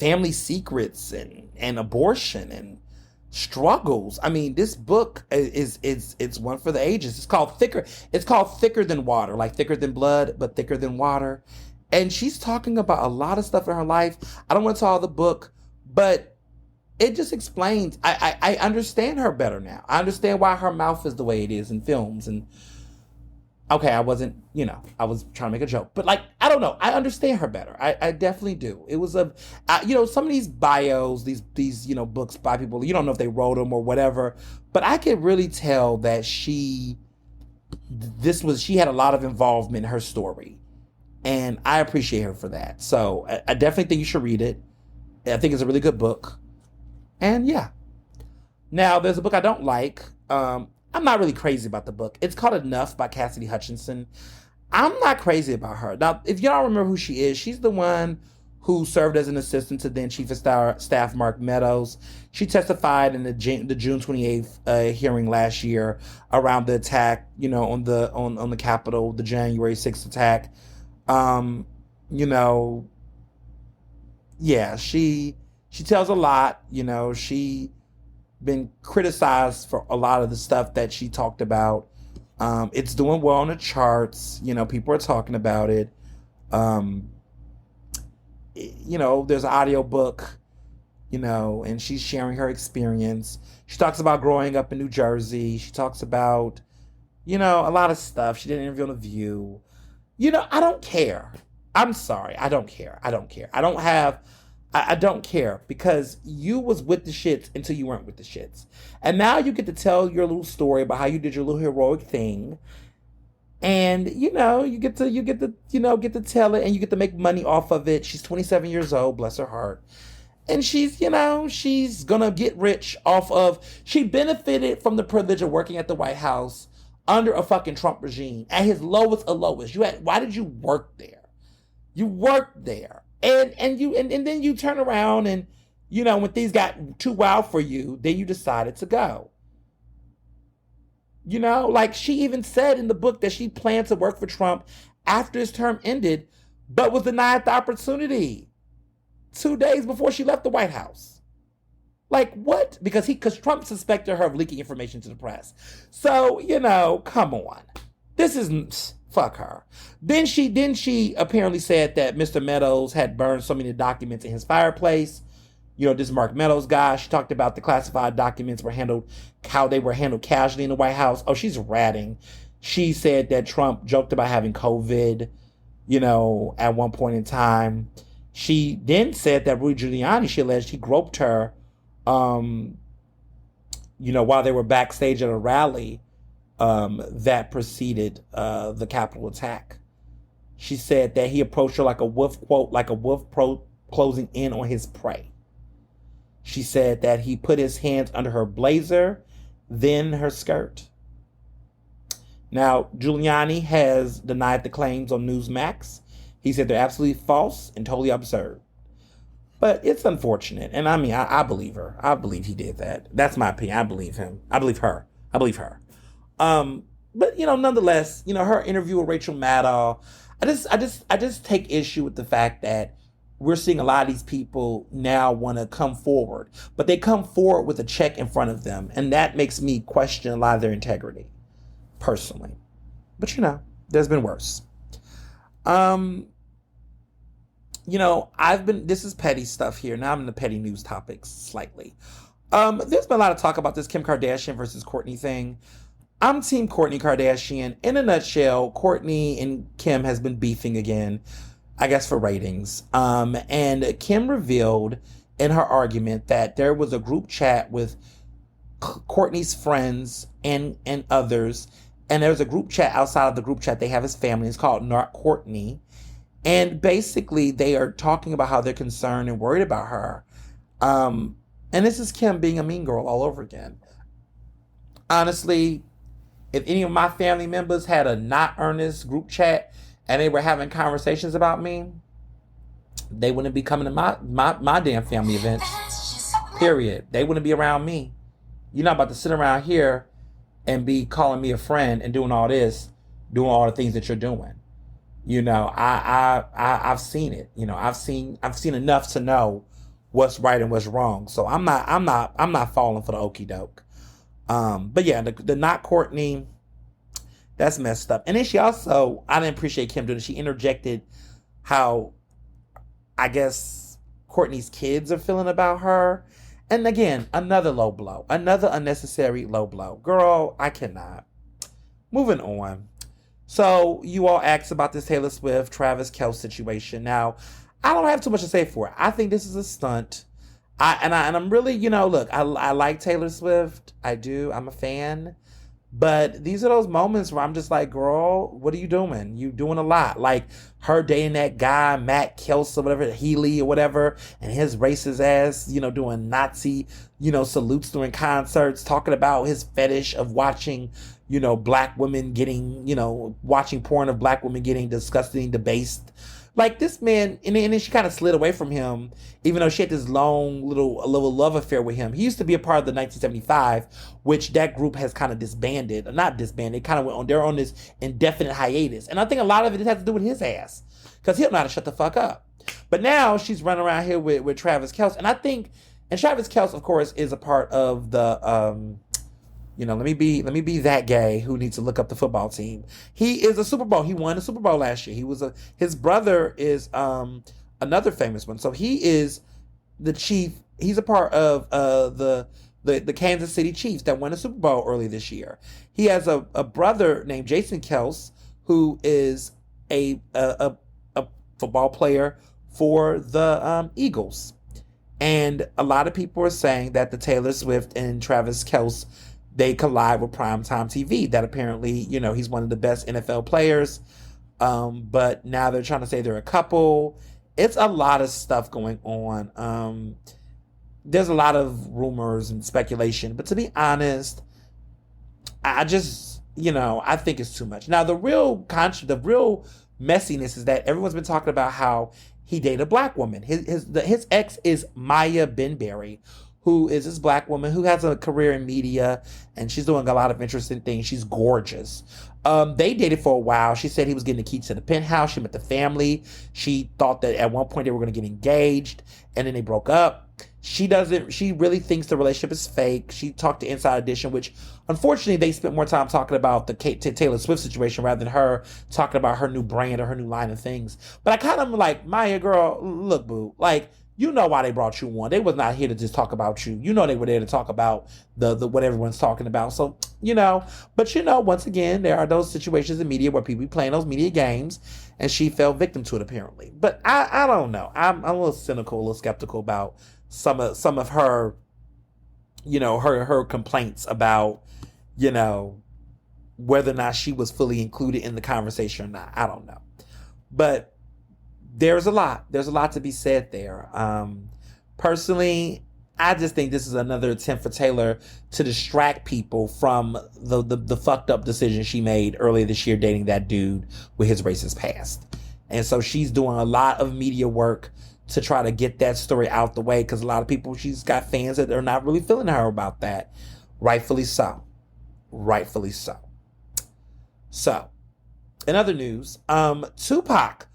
family secrets and abortion and struggles. I mean, this book is it's one for the ages. It's called Thicker. It's called Thicker Than Water, like thicker than blood, but thicker than water. And she's talking about a lot of stuff in her life. I don't want to tell the book, but it just explains. I understand her better now. I understand why her mouth is the way it is in films. And okay, I wasn't, I was trying to make a joke, but like, I don't know. I understand her better. I definitely do. It was some of these bios, these books by people, you don't know if they wrote them or whatever, but I could really tell that she had a lot of involvement in her story, and I appreciate her for that. So I definitely think you should read it. I think it's a really good book. And yeah. Now, there's a book I don't like. I'm not really crazy about the book. It's called Enough by Cassidy Hutchinson. I'm not crazy about her. Now, if you don't remember who she is, she's the one who served as an assistant to then Chief of Staff Mark Meadows. She testified in the June 28th hearing last year around the attack, on the Capitol, the January 6th attack. Yeah, she tells a lot. She been criticized for a lot of the stuff that she talked about. It's doing well on the charts. People are talking about it. There's an audio book, and she's sharing her experience. She talks about growing up in New Jersey. She talks about, a lot of stuff. She did an interview on The View. I don't care. I'm sorry. I don't care. I don't care. I don't care, because you was with the shits until you weren't with the shits. And now you get to tell your little story about how you did your little heroic thing. And, you get to tell it, and you get to make money off of it. She's 27 years old, bless her heart. And she's gonna get rich off of, she benefited from the privilege of working at the White House under a fucking Trump regime at his lowest of lowest. Why did you work there? You worked there. And then you turn around and, when things got too wild for you, then you decided to go. Like she even said in the book that she planned to work for Trump after his term ended, but was denied the opportunity 2 days before she left the White House. Like what? Because Trump suspected her of leaking information to the press. So, come on. This is fuck her. Then she apparently said that Mr. Meadows had burned so many documents in his fireplace. This Mark Meadows guy. She talked about the classified documents how they were handled casually in the White House. Oh, she's ratting. She said that Trump joked about having COVID, at one point in time. She then said that Rudy Giuliani, she alleged he groped her, while they were backstage at a rally that preceded the Capitol attack. She said that he approached her like a wolf, quote, like a wolf closing in on his prey. She said that he put his hands under her blazer, then her skirt. Now, Giuliani has denied the claims on Newsmax. He said they're absolutely false and totally absurd. But it's unfortunate. And I mean, I believe her. I believe he did that. That's my opinion. I believe him. I believe her. But nonetheless, her interview with Rachel Maddow, I just take issue with the fact that we're seeing a lot of these people now want to come forward, but they come forward with a check in front of them, and that makes me question a lot of their integrity, personally. But there's been worse. This is petty stuff here. Now I'm in the petty news topics slightly. There's been a lot of talk about this Kim Kardashian versus Kourtney thing. I'm Team Kourtney Kardashian. In a nutshell, Kourtney and Kim has been beefing again, I guess for ratings. And Kim revealed in her argument that there was a group chat with Kourtney's friends and others, and there's a group chat outside of the group chat they have as family. It's called Not Kourtney, and basically they are talking about how they're concerned and worried about her. And this is Kim being a mean girl all over again. Honestly, if any of my family members had a Not Ernest group chat and they were having conversations about me, they wouldn't be coming to my damn family events. Period. They wouldn't be around me. You're not about to sit around here and be calling me a friend and doing all this, doing all the things that you're doing. I've seen it. I've seen enough to know what's right and what's wrong. So I'm not falling for the okie doke. But yeah, the Not Kourtney, that's messed up. And then she also, I didn't appreciate Kim doing it. She interjected how, I guess, Kourtney's kids are feeling about her. And again, another low blow, another unnecessary low blow. Girl, I cannot. Moving on. So you all asked about this Taylor Swift, Travis Kelce situation. Now, I don't have too much to say for it. I think this is a stunt. I'm really, look, I like Taylor Swift. I do. I'm a fan. But these are those moments where I'm just like, girl, what are you doing? You doing a lot. Like her dating that guy, Matt Kelce or whatever, Healy or whatever, and his racist ass, doing Nazi, salutes during concerts, talking about his fetish of watching, black women getting, watching porn of black women getting disgusting, debased. Like this man, and then she kind of slid away from him, even though she had this long little love affair with him. He used to be a part of the 1975, which that group has kind of disbanded. Not disbanded, kind of went on. They're on this indefinite hiatus. And I think a lot of it has to do with his ass, because he don't know how to shut the fuck up. But now she's running around here with Travis Kelce. And I think, and Travis Kelce, of course, is a part of the, let me be that gay who needs to look up the football team. He is a Super Bowl. He won a Super Bowl last year. His brother is another famous one. So he is the chief. He's a part of the Kansas City Chiefs that won a Super Bowl early this year. He has a brother named Jason Kelce who is a football player for the Eagles. And a lot of people are saying that the Taylor Swift and Travis Kelce, they collide with primetime TV, that apparently, he's one of the best NFL players. But now they're trying to say they're a couple. It's a lot of stuff going on. There's a lot of rumors and speculation. But to be honest, I just, I think it's too much. Now, the real messiness is that everyone's been talking about how he dated a black woman. His ex is Maya Benberry, who is this black woman who has a career in media, and she's doing a lot of interesting things. She's gorgeous. They dated for a while. She said he was getting the key to the penthouse. She met the family. She thought that at one point they were going to get engaged, and then they broke up. She really thinks the relationship is fake. She talked to Inside Edition, which unfortunately they spent more time talking about the Taylor Swift situation rather than her talking about her new brand or her new line of things. But I kind of like, Maya, girl, look, boo, like, you know why they brought you on. They was not here to just talk about you. They were there to talk about the what everyone's talking about. So, but once again, there are those situations in media where people be playing those media games, and she fell victim to it apparently. But I don't know. I'm a little cynical, a little skeptical about some of her, her complaints about, whether or not she was fully included in the conversation or not. I don't know. But there's a lot to be said there. Personally, I just think this is another attempt for Taylor to distract people from the fucked up decision she made earlier this year dating that dude with his racist past. And so she's doing a lot of media work to try to get that story out the way, because a lot of people, she's got fans that are not really feeling her about that. Rightfully so. So, in other news, Tupac,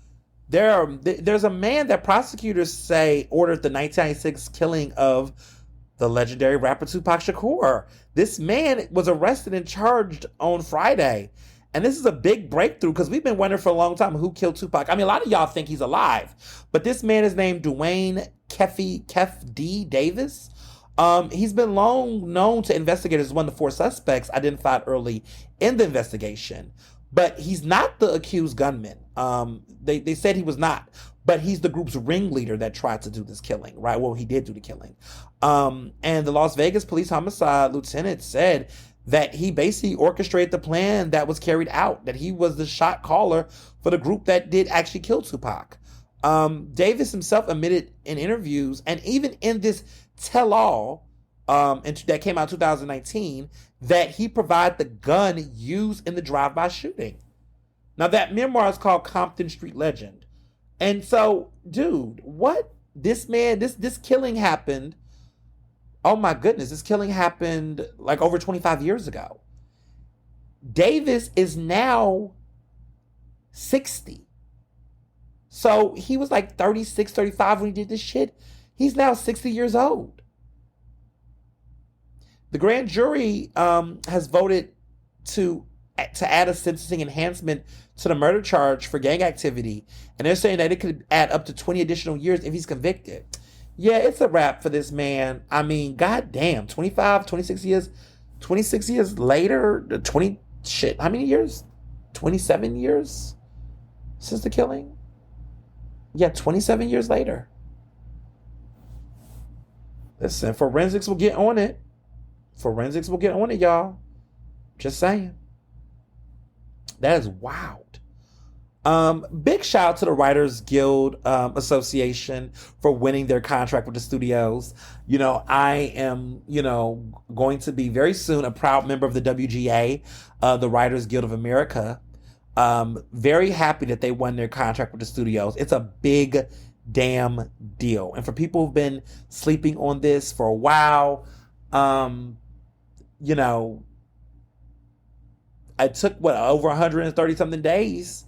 there's a man that prosecutors say ordered the 1996 killing of the legendary rapper Tupac Shakur. This man was arrested and charged on Friday. And this is a big breakthrough, because we've been wondering for a long time who killed Tupac. I mean, a lot of y'all think he's alive, but this man is named Dwayne Kef D. Davis. He's been long known to investigators as one of the four suspects identified early in the investigation, but he's not the accused gunman. They said he was not, but he's the group's ringleader that tried to do this killing, right? Well, he did do the killing. And the Las Vegas police homicide lieutenant said that he basically orchestrated the plan that was carried out, that he was the shot caller for the group that did actually kill Tupac. Davis himself admitted in interviews and even in this tell-all that came out in 2019 that he provided the gun used in the drive-by shooting. Now, that memoir is called Compton Street Legend. And so, dude, what? This man, this killing happened. Oh my goodness, this killing happened like over 25 years ago. Davis is now 60. So he was like 36, 35 when he did this shit. He's now 60 years old. The grand jury has voted to add a sentencing enhancement to the murder charge for gang activity. And they're saying that it could add up to 20 additional years if he's convicted. Yeah, it's a wrap for this man. I mean, goddamn, 25, 26 years, 26 years later, how many years? 27 years since the killing? Yeah, 27 years later. Listen, forensics will get on it. Forensics will get on it, y'all. Just saying. That is wild. Big shout out to the Writers Guild Association for winning their contract with the studios. You know, I am, going to be very soon a proud member of the WGA, the Writers Guild of America. Very happy that they won their contract with the studios. It's a big damn deal. And for people who've been sleeping on this for a while, I took over 130 something days.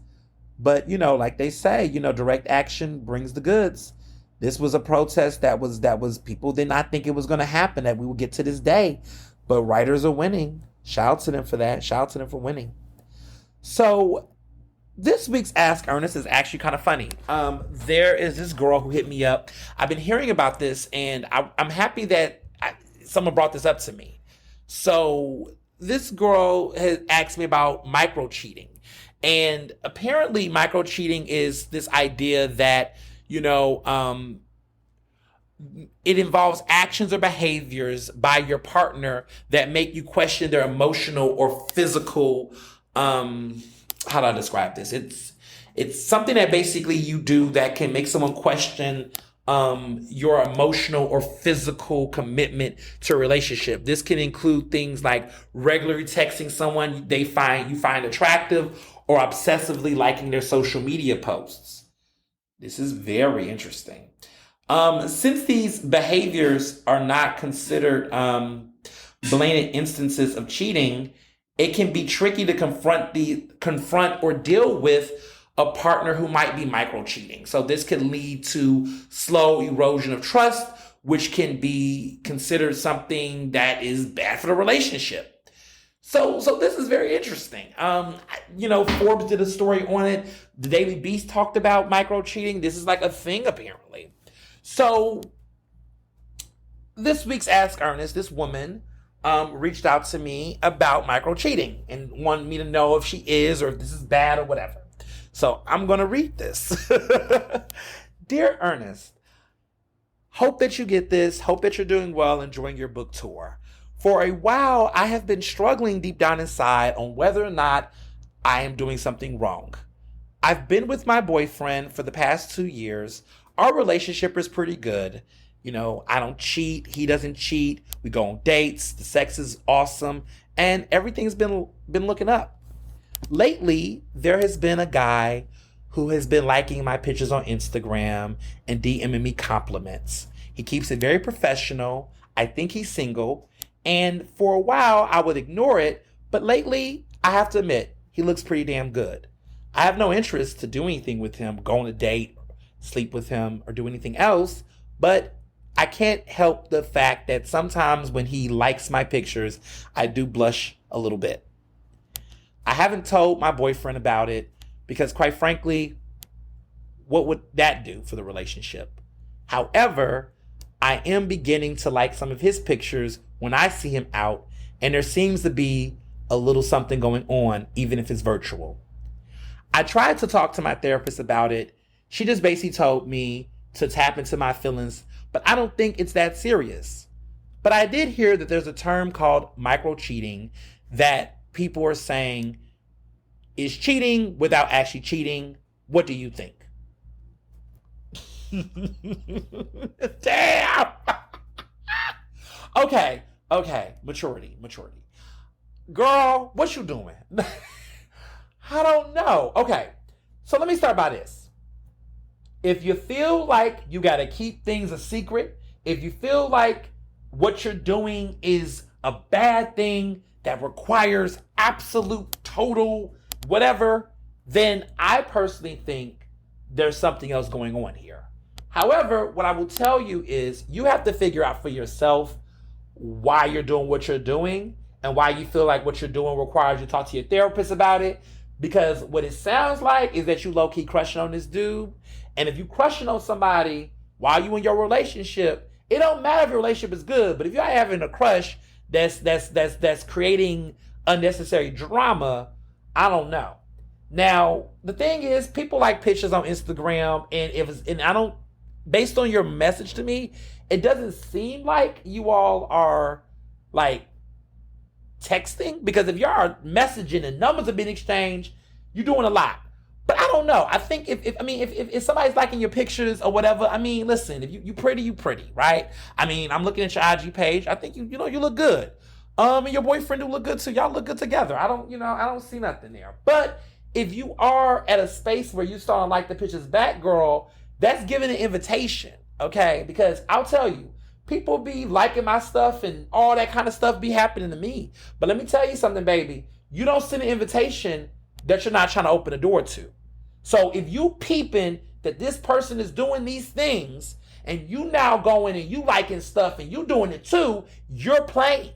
But, like they say, direct action brings the goods. This was a protest that was people did not think it was going to happen, that we would get to this day. But writers are winning. Shout out to them for that. Shout out to them for winning. So this week's Ask Ernest is actually kind of funny. There is this girl who hit me up. I've been hearing about this, and I'm happy that someone brought this up to me. So this girl has asked me about micro cheating. And apparently micro cheating is this idea that, it involves actions or behaviors by your partner that make you question their emotional or physical, how do I describe this? It's something that basically you do that can make someone question your emotional or physical commitment to a relationship. This can include things like regularly texting someone you find attractive, or obsessively liking their social media posts. This is very interesting. Since these behaviors are not considered blatant instances of cheating, it can be tricky to confront or deal with a partner who might be micro cheating. So this can lead to slow erosion of trust, which can be considered something that is bad for the relationship. So this is very interesting. Forbes did a story on it. The Daily Beast talked about micro cheating. This is like a thing, apparently. So this week's Ask Ernest, this woman reached out to me about micro cheating and wanted me to know if she is or if this is bad or whatever. So I'm going to read this. Dear Ernest, hope that you get this. Hope that you're doing well, enjoying your book tour. For a while, I have been struggling deep down inside on whether or not I am doing something wrong. I've been with my boyfriend for the past 2 years. Our relationship is pretty good. I don't cheat. He doesn't cheat. We go on dates. The sex is awesome. And everything's been looking up. Lately, there has been a guy who has been liking my pictures on Instagram and DMing me compliments. He keeps it very professional. I think he's single. And for a while, I would ignore it. But lately, I have to admit, he looks pretty damn good. I have no interest to do anything with him, go on a date, sleep with him, or do anything else. But I can't help the fact that sometimes when he likes my pictures, I do blush a little bit. I haven't told my boyfriend about it because, quite frankly, what would that do for the relationship? However, I am beginning to like some of his pictures when I see him out, and there seems to be a little something going on, even if it's virtual. I tried to talk to my therapist about it. She just basically told me to tap into my feelings, but I don't think it's that serious. But I did hear that there's a term called micro cheating that people are saying is cheating without actually cheating. What do you think? Damn. Okay. Maturity. Girl, what you doing? I don't know. Okay. So let me start by this. If you feel like you got to keep things a secret, if you feel like what you're doing is a bad thing that requires absolute, total, whatever, then I personally think there's something else going on here. However, what I will tell you is you have to figure out for yourself why you're doing what you're doing and why you feel like what you're doing requires you to talk to your therapist about it. Because what it sounds like is that you low-key crushing on this dude. And if you crushing on somebody while you in your relationship, it don't matter if your relationship is good, but if you're having a crush that's creating unnecessary drama, I don't know. Now, the thing is, people like pictures on Instagram, and I don't, based on your message to me, it doesn't seem like you all are like texting, because if you are messaging and numbers are being exchanged, you're doing a lot. But I don't know. I think if somebody's liking your pictures or whatever, I mean, listen, if you pretty, right? I mean, I'm looking at your IG page. I think you look good. And your boyfriend do look good too. Y'all look good together. I don't see nothing there. But if you are at a space where you start to like the pictures back, girl, that's giving an invitation, okay? Because I'll tell you, people be liking my stuff and all that kind of stuff be happening to me. But let me tell you something, baby. You don't send an invitation that you're not trying to open the door to. So if you peeping that this person is doing these things and you now going and you liking stuff and you doing it too, you're playing.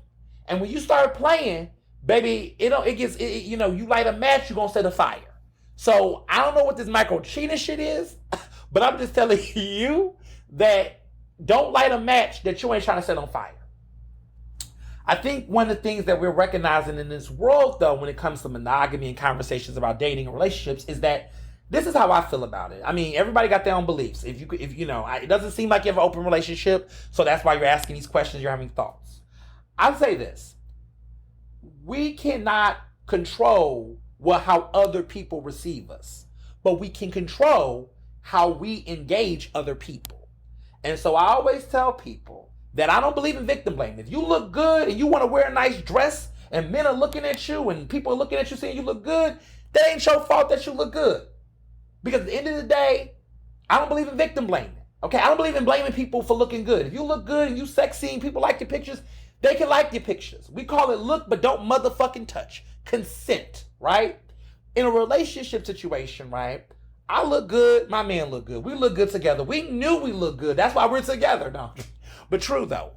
And when you start playing, baby, you light a match, you're going to set a fire. So I don't know what this micro cheating shit is, but I'm just telling you that don't light a match that you ain't trying to set on fire. I think one of the things that we're recognizing in this world, though, when it comes to monogamy and conversations about dating and relationships, is that this is how I feel about it. I mean, everybody got their own beliefs. It doesn't seem like you have an open relationship, so that's why you're asking these questions, you're having thoughts. I'll say this. We cannot control how other people receive us, but we can control how we engage other people. And so I always tell people that I don't believe in victim blaming. If you look good and you want to wear a nice dress and men are looking at you and people are looking at you saying you look good, that ain't your fault that you look good. Because at the end of the day, I don't believe in victim blaming. Okay, I don't believe in blaming people for looking good. If you look good and you sexy and people like your pictures, they can like your pictures. We call it look, but don't motherfucking touch. Consent, right? In a relationship situation, right? I look good, my man look good. We look good together. We knew we look good. That's why we're together. No, but true though.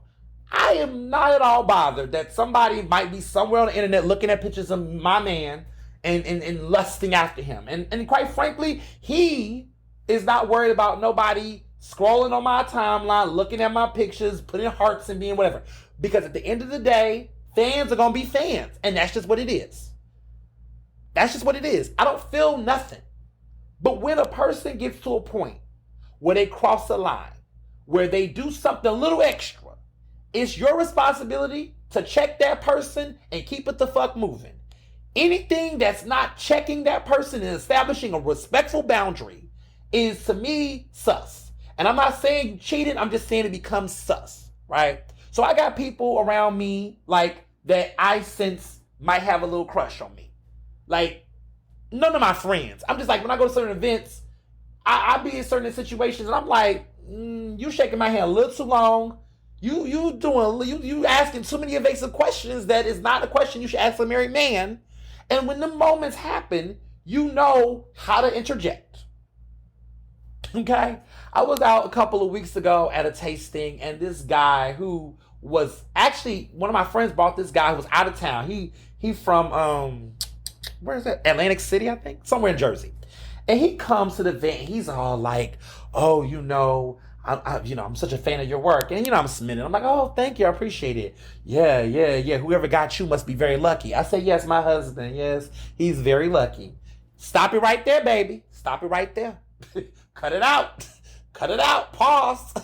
I am not at all bothered that somebody might be somewhere on the internet looking at pictures of my man and lusting after him. And quite frankly, he is not worried about nobody scrolling on my timeline, looking at my pictures, putting hearts and being whatever. Because at the end of the day, fans are going to be fans. And that's just what it is. That's just what it is. I don't feel nothing. But when a person gets to a point where they cross the line, where they do something a little extra, it's your responsibility to check that person and keep it the fuck moving. Anything that's not checking that person and establishing a respectful boundary is, to me, sus. And I'm not saying you cheated, I'm just saying it becomes sus, right? So I got people around me like that I sense might have a little crush on me. Like, none of my friends. I'm just like, when I go to certain events, I be in certain situations and I'm like, you shaking my hand a little too long. You asking too many evasive questions that is not a question you should ask a married man. And when the moments happen, you know how to interject. Okay? I was out a couple of weeks ago at a tasting, and this guy who was actually, one of my friends brought this guy who was out of town. He from, where is that? Atlantic City, I think? Somewhere in Jersey. And he comes to the event, and he's all like, oh, I'm such a fan of your work. And, I'm submitting. I'm like, oh, thank you. I appreciate it. Yeah, yeah, yeah. Whoever got you must be very lucky. I say, yes, my husband. Yes, he's very lucky. Stop it right there, baby. Stop it right there. Cut it out. Cut it out. Pause.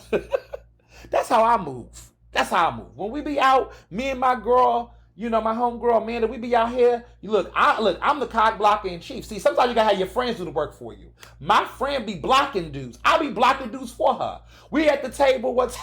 That's how I move. That's how I move. When we be out, me and my girl, my homegirl Amanda, we be out here. I'm the cock blocker in chief. See, sometimes you gotta have your friends do the work for you. My friend be blocking dudes. I be blocking dudes for her. We at the table. What's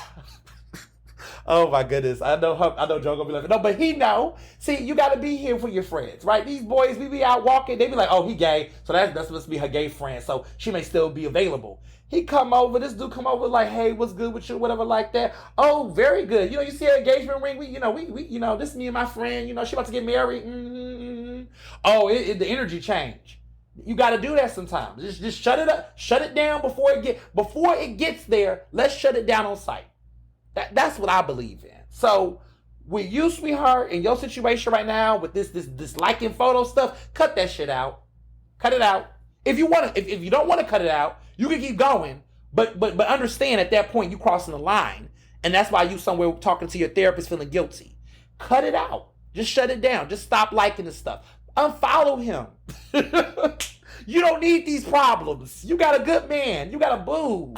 Oh my goodness. I know Joe gonna be like, no, but he know. See, you gotta be here for your friends, right? These boys, we be out walking, they be like, oh, he gay. So that's supposed to be her gay friend. So she may still be available. This dude come over like, hey, what's good with you? Whatever like that. Oh, very good. You see her engagement ring? We this is me and my friend, she about to get married. Mm-hmm. Oh, the energy change. You got to do that sometimes. Just shut it up. Shut it down before it gets there. Let's shut it down on sight. That's what I believe in. So with you, sweetheart, in your situation right now with this liking photo stuff, cut that shit out. Cut it out. If you don't want to cut it out, you can keep going. But understand at that point you crossing the line, and that's why you somewhere talking to your therapist feeling guilty. Cut it out. Just shut it down. Just stop liking this stuff. Unfollow him. You don't need these problems. You got a good man. You got a boo.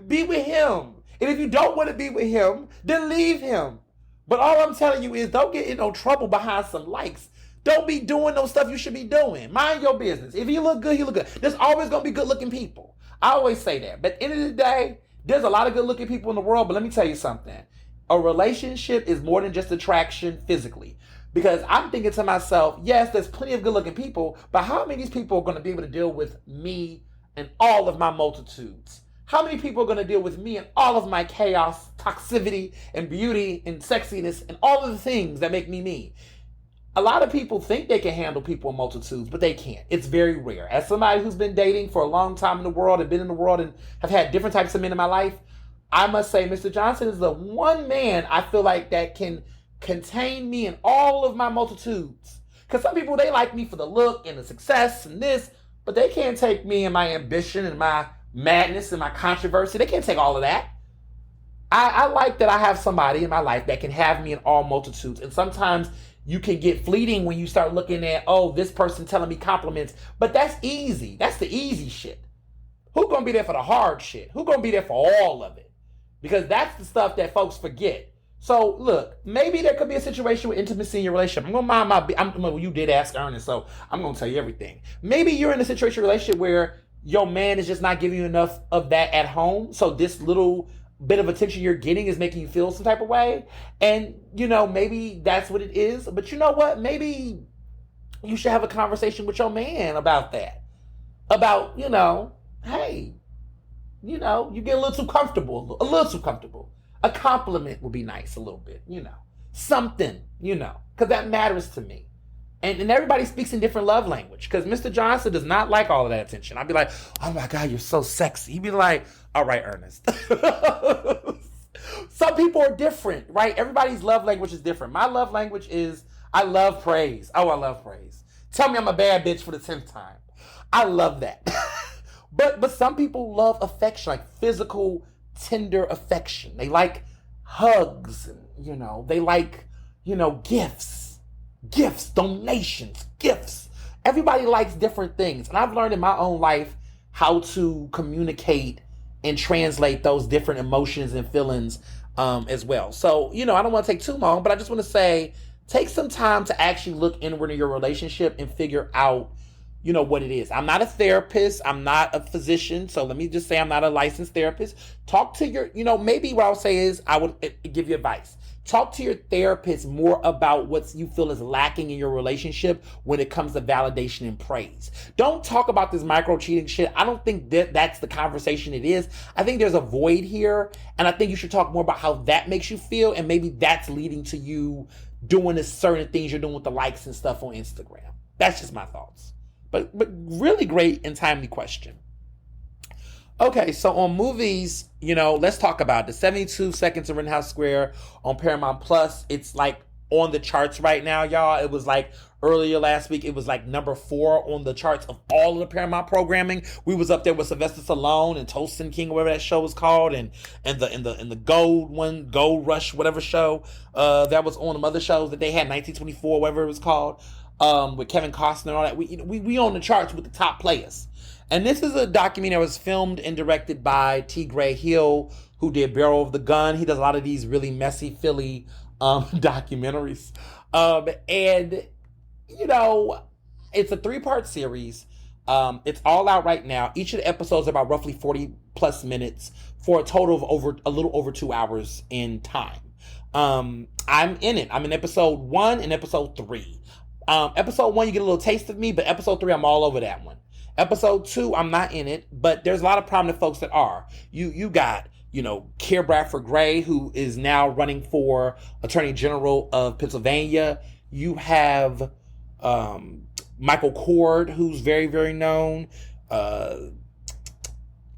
Be with him. And if you don't want to be with him, then leave him. But all I'm telling you is don't get in no trouble behind some likes. Don't be doing no stuff you should be doing. Mind your business. If you look good, you look good. There's always going to be good looking people. I always say that. But at the end of the day, there's a lot of good looking people in the world. But let me tell you something. A relationship is more than just attraction physically. Because I'm thinking to myself, yes, there's plenty of good looking people, but how many of these people are going to be able to deal with me and all of my multitudes? How many people are going to deal with me and all of my chaos, toxicity, and beauty, and sexiness, and all of the things that make me me? A lot of people think they can handle people in multitudes, but they can't. It's very rare. As somebody who's been dating for a long time in the world and been in the world and have had different types of men in my life, I must say Mr. Johnson is the one man I feel like that can contain me in all of my multitudes. Because some people, they like me for the look and the success and this, but they can't take me and my ambition and my madness and my controversy. They can't take all of that. I like that I have somebody in my life that can have me in all multitudes. And sometimes you can get fleeting when you start looking at, oh, this person telling me compliments. But that's easy. That's the easy shit. Who's going to be there for the hard shit? Who's going to be there for all of it? Because that's the stuff that folks forget. So look, maybe there could be a situation with intimacy in your relationship. I'm gonna mind you did ask Ernest, so I'm gonna tell you everything. Maybe you're in a situation, relationship where your man is just not giving you enough of that at home. So this little bit of attention you're getting is making you feel some type of way. And maybe that's what it is. But you know what? Maybe you should have a conversation with your man about that. About, hey, you get a little too comfortable. A compliment would be nice a little bit, something, because that matters to me. And everybody speaks in different love language, because Mr. Johnson does not like all of that attention. I'd be like, oh my God, you're so sexy. He'd be like, all right, Ernest. Some people are different, right? Everybody's love language is different. My love language is, I love praise. Oh, I love praise. Tell me I'm a bad bitch for the 10th time. I love that. But some people love affection, like physical tender affection. They like hugs, and they like gifts, donations, gifts. Everybody likes different things, and I've learned in my own life how to communicate and translate those different emotions and feelings as well. So I don't want to take too long, but I just want to say, take some time to actually look inward in your relationship and figure out what it is. I'm not a therapist. I'm not a physician. So let me just say I'm not a licensed therapist. Talk to your, maybe what I would say is I would give you advice. Talk to your therapist more about what you feel is lacking in your relationship when it comes to validation and praise. Don't talk about this micro cheating shit. I don't think that's the conversation it is. I think there's a void here. And I think you should talk more about how that makes you feel. And maybe that's leading to you doing the certain things you're doing with the likes and stuff on Instagram. That's just my thoughts. But really great and timely question. Okay, so on movies, let's talk about the 72 Seconds of Rittenhouse Square on Paramount Plus. It's like on the charts right now, y'all. It was like earlier last week, it was like number 4 on the charts of all of the Paramount programming. We was up there with Sylvester Stallone and Tosin King, or whatever that show was called, and the Gold Rush, whatever show that was on, the other shows that they had, 1924, whatever it was called, with Kevin Costner and all that. We on the charts with the top players. And this is a documentary that was filmed and directed by T. Gray Hill, who did Barrel of the Gun. He does a lot of these really messy Philly documentaries. And, you know, it's a 3-part series. It's all out right now. Each of the episodes are about roughly 40 plus minutes for a total of a little over 2 hours in time. I'm in it. I'm in episode 1 and episode 3. Episode 1, you get a little taste of me, but episode 3, I'm all over that one. Episode 2, I'm not in it, but there's a lot of prominent folks that are. You got, you know, Keir Bradford Gray, who is now running for Attorney General of Pennsylvania. You have Michael Cord, who's very, very known.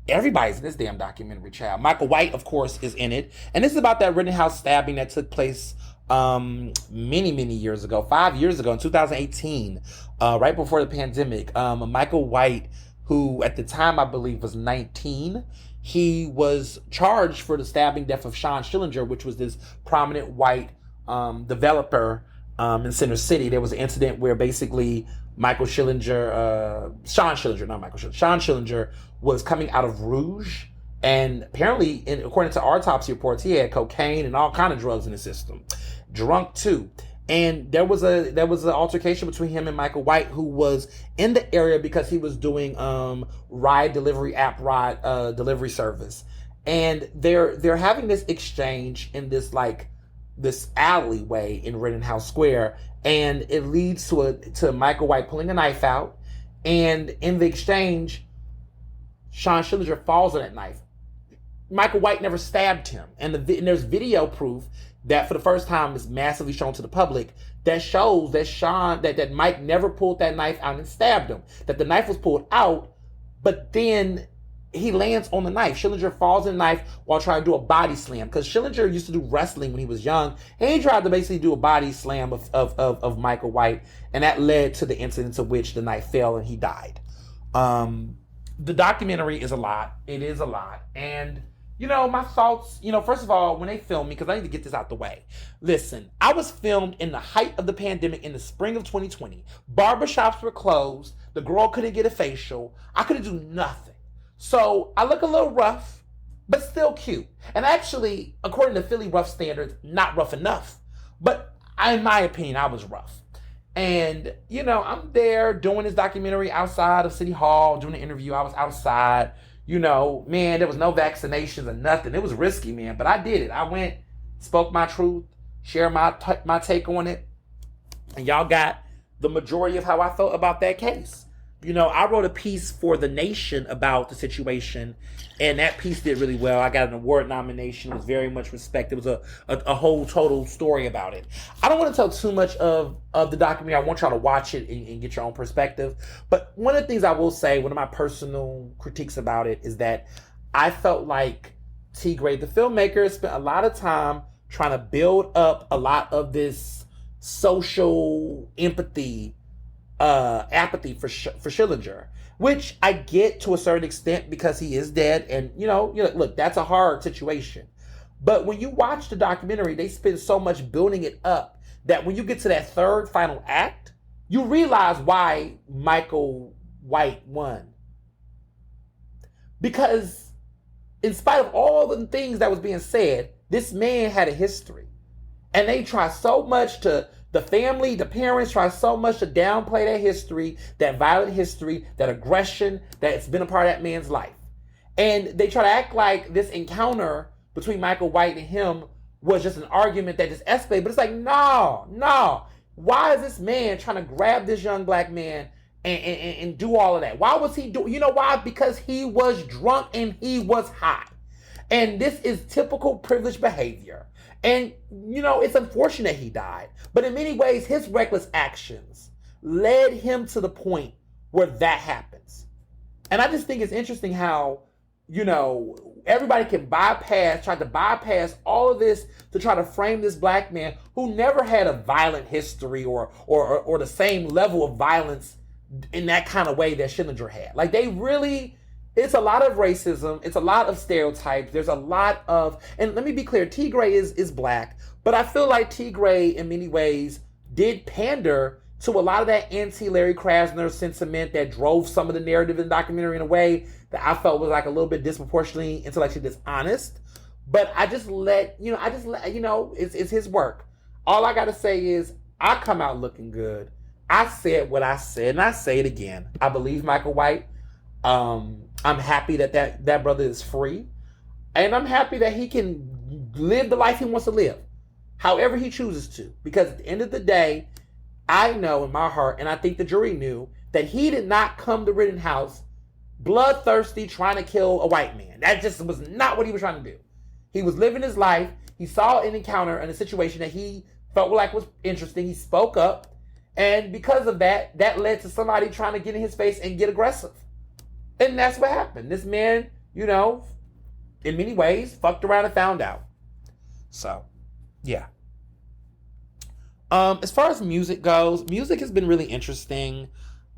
Everybody's in this damn documentary, child. Michael White, of course, is in it. And this is about that Rittenhouse stabbing that took place many years ago, 5 years ago, in 2018, right before the pandemic. Michael White, who at the time I believe was 19, he was charged for the stabbing death of Sean Schillinger, which was this prominent white developer in Center City. There was an incident where basically Sean Schillinger was coming out of Rouge, and apparently, according to autopsy reports, he had cocaine and all kind of drugs in his system. Drunk too. And there was an altercation between him and Michael White, who was in the area because he was doing ride delivery delivery service. And they're having this exchange in this alleyway in Rittenhouse Square, and it leads to Michael White pulling a knife out, and in the exchange, Sean Schillinger falls on that knife. Michael White never stabbed him, and there's video proof that for the first time is massively shown to the public that shows that Mike never pulled that knife out and stabbed him. That the knife was pulled out, but then he lands on the knife. Schillinger falls on the knife while trying to do a body slam, because Schillinger used to do wrestling when he was young, and he tried to basically do a body slam of Michael White, and that led to the incident to which the knife fell and he died. The documentary is a lot. It is a lot. And you know, my thoughts, first of all, when they filmed me, because I need to get this out the way. Listen, I was filmed in the height of the pandemic in the spring of 2020. Barbershops were closed. The girl couldn't get a facial. I couldn't do nothing. So I look a little rough, but still cute. And actually, according to Philly rough standards, not rough enough. But in my opinion, I was rough. And, I'm there doing this documentary outside of City Hall, doing an interview. I was outside. Man, there was no vaccinations or nothing. It was risky, man, but I did it. I went, spoke my truth, shared my take on it, and y'all got the majority of how I felt about that case. I wrote a piece for The Nation about the situation, and that piece did really well. I got an award nomination. It was very much respected. It was a whole total story about it. I don't want to tell too much of the documentary. I want y'all to watch it and get your own perspective. But one of the things I will say, one of my personal critiques about it, is that I felt like T. Gray, the filmmaker, spent a lot of time trying to build up a lot of this social apathy for Schillinger, which I get to a certain extent because he is dead, and look, that's a hard situation. But when you watch the documentary, they spend so much building it up that when you get to that third final act, you realize why Michael White won. Because in spite of all the things that was being said, this man had a history, and they try so much to. The family, the parents try so much to downplay that history, that violent history, that aggression that's been a part of that man's life. And they try to act like this encounter between Michael White and him was just an argument that just escalated. But it's like, no. Why is this man trying to grab this young black man and do all of that? Why was he doing? You know why? Because he was drunk and he was high. And this is typical privileged behavior. And, it's unfortunate he died. But in many ways, his reckless actions led him to the point where that happens. And I just think it's interesting how,
everybody can try to bypass all of this to try to frame this black man who never had a violent history or the same level of violence in that kind of way that Schillinger had. Like, they really, it's a lot of racism, it's a lot of stereotypes, there's a lot of, and let me be clear, T. Gray is black, but I feel like T. Gray in many ways did pander to a lot of that anti-Larry Krasner sentiment that drove some of the narrative in the documentary in a way that I felt was like a little bit disproportionately intellectually dishonest. But it's his work. All I gotta say is I come out looking good. I said what I said, and I say it again. I believe Michael White. I'm happy that brother is free, and I'm happy that he can live the life he wants to live, however he chooses to. Because at the end of the day, I know in my heart, and I think the jury knew, that he did not come to Rittenhouse bloodthirsty trying to kill a white man. That just was not what he was trying to do. He was living his life. He saw an encounter and a situation that he felt like was interesting. He spoke up. And because of that, that led to somebody trying to get in his face and get aggressive. And that's what happened. This man, in many ways, fucked around and found out. So, yeah. As far as music goes, music has been really interesting.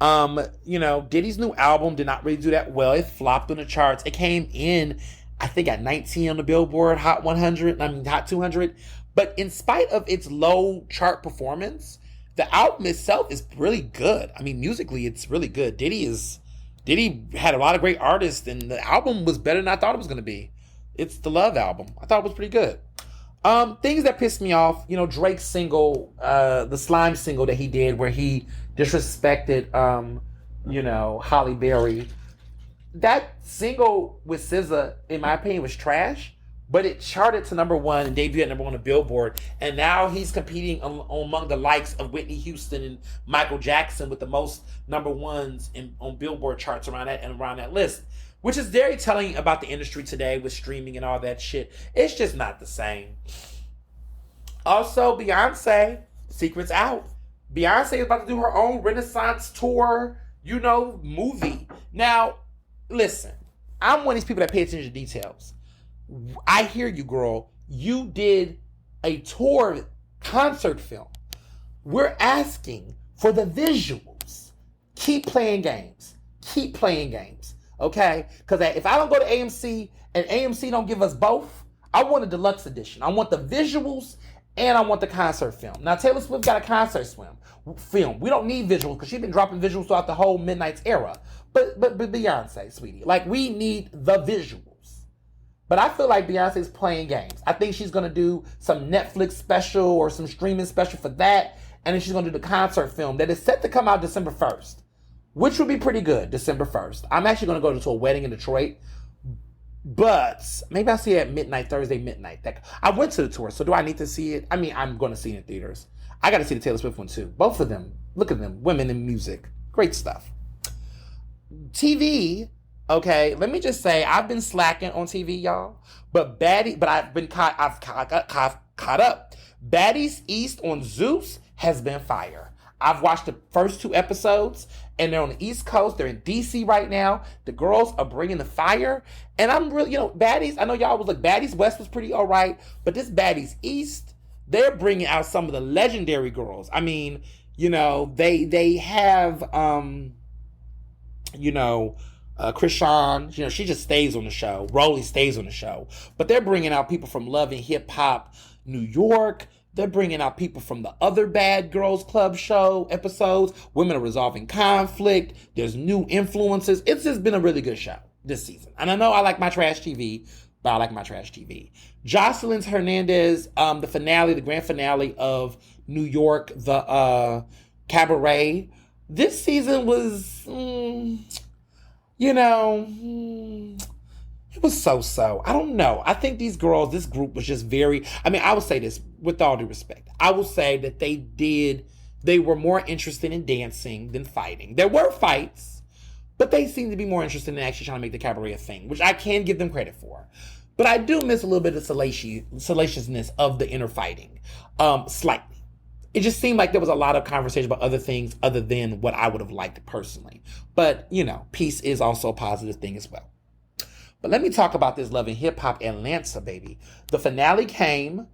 Diddy's new album did not really do that well. It flopped on the charts. It came in, I think, at 19 on the Billboard Hot 200. But in spite of its low chart performance, the album itself is really good. I mean, musically, it's really good. Diddy had a lot of great artists, and the album was better than I thought it was going to be. It's the Love album. I thought it was pretty good. Things that pissed me off, Drake's single, the Slime single that he did where he disrespected, Halle Berry. That single with SZA, in my opinion, was trash, but it charted to number one and debuted at number one on Billboard. And now he's competing among the likes of Whitney Houston and Michael Jackson with the most number ones on Billboard charts around that list, which is very telling about the industry today with streaming and all that shit. It's just not the same. Also, Beyonce, secret's out. Beyonce is about to do her own Renaissance tour, movie. Now, listen, I'm one of these people that pay attention to details. I hear you, girl. You did a tour concert film. We're asking for the visuals. Keep playing games. Okay? Because if I don't go to AMC and AMC don't give us both, I want a deluxe edition. I want the visuals and I want the concert film. Now, Taylor Swift got a concert film. We don't need visuals because she's been dropping visuals throughout the whole Midnight's era. But Beyonce, sweetie, we need the visuals. But I feel like Beyonce's playing games. I think she's going to do some Netflix special or some streaming special for that. And then she's going to do the concert film that is set to come out December 1st. Which would be pretty good, December 1st. I'm actually going to go to a wedding in Detroit. But maybe I'll see it at Thursday midnight. I went to the tour, so do I need to see it? I mean, I'm going to see it in theaters. I got to see the Taylor Swift one too. Both of them. Look at them. Women in music. Great stuff. TV, okay, let me just say, I've been slacking on TV, y'all. But I've caught up. Baddies East on Zeus has been fire. I've watched the first 2 episodes, and they're on the East Coast. They're in DC right now. The girls are bringing the fire. And I'm really, Baddies, I know y'all was like, Baddies West was pretty all right, but this Baddies East, they're bringing out some of the legendary girls. I mean, they have, Krishan, she just stays on the show. Rolly stays on the show. But they're bringing out people from Love and Hip Hop New York. They're bringing out people from the other Bad Girls Club show episodes. Women are resolving conflict. There's new influences. It's just been a really good show this season. And I know I like my trash TV, but I like my trash TV. Jocelyn Hernandez, the grand finale of New York, the Cabaret. This season was, it was so-so. I don't know. I think these girls, this group was just I will say this with all due respect. I will say that they were more interested in dancing than fighting. There were fights, but they seemed to be more interested in actually trying to make the cabaret a thing, which I can give them credit for. But I do miss a little bit of salaciousness of the inner fighting, slightly. It just seemed like there was a lot of conversation about other things other than what I would have liked personally. But, peace is also a positive thing as well. But let me talk about this Love and Hip Hop Atlanta, baby. The finale came.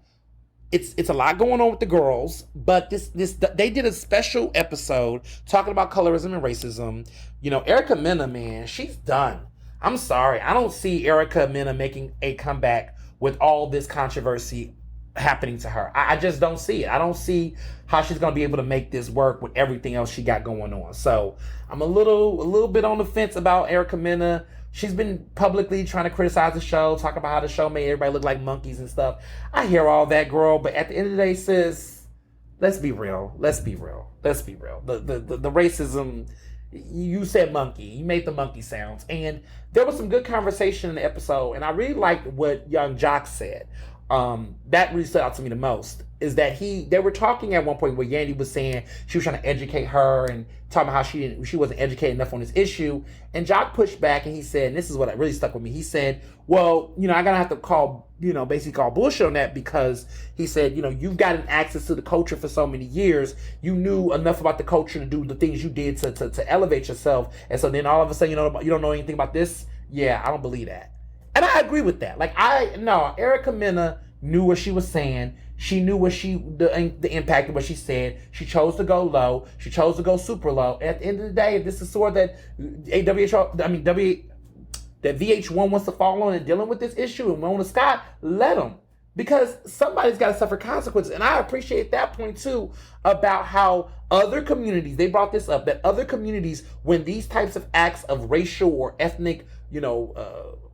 It's a lot going on with the girls, but this they did a special episode talking about colorism and racism. You know, Erica Mena, man, she's done. I'm sorry, I don't see Erica Mena making a comeback with all this controversy happening to her. I just don't see it. I don't see how she's gonna be able to make this work with everything else she got going on. So I'm a little bit on the fence about Erica Mena. She's been publicly trying to criticize the show, talk about how the show made everybody look like monkeys and stuff. I hear all that, girl, but at the end of the day, sis, let's be real. Let's be real. Let's be real. The racism, you said monkey. You made the monkey sounds. And there was some good conversation in the episode, and I really liked what Young Jock said. That really stood out to me the most, is that they were talking at one point where Yandy was saying she was trying to educate her and talking about how she wasn't educated enough on this issue. And Jock pushed back and he said, and this is what really stuck with me. He said, well, you know, I'm going to have to basically call bullshit on that, because he said, you know, you've gotten access to the culture for so many years. You knew enough about the culture to do the things you did to elevate yourself. And so then all of a sudden, you don't know anything about this. Yeah, I don't believe that. And I agree with that. Erica Mena knew what she was saying. She knew the impact of what she said. She chose to go low. She chose to go super low. At the end of the day, if this is sort that that VH1 wants to fall on and dealing with this issue and Mona Scott, let them. Because somebody's got to suffer consequences. And I appreciate that point too, about how other communities, they brought this up, that other communities, when these types of acts of racial or ethnic,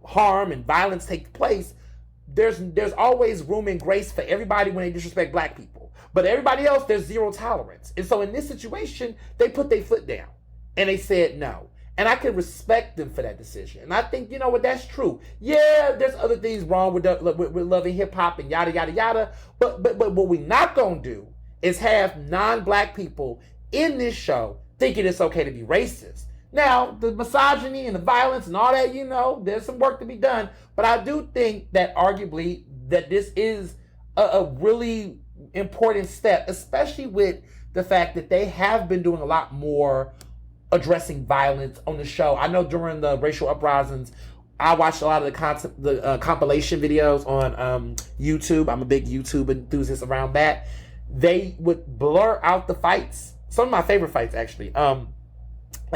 harm and violence take place, there's always room and grace for everybody when they disrespect black people. But everybody else, there's zero tolerance. And so in this situation, they put their foot down and they said no. And I can respect them for that decision. And I think, you know what, that's true. Yeah, there's other things wrong with Love and Hip Hop and yada, yada, yada. But what we're not going to do is have non-black people in this show thinking it's okay to be racist. Now, the misogyny and the violence and all that, there's some work to be done. But I do think that arguably that this is a really important step, especially with the fact that they have been doing a lot more addressing violence on the show. I know during the racial uprisings, I watched a lot of the compilation videos on YouTube. I'm a big YouTube enthusiast around that. They would blur out the fights. Some of my favorite fights, actually.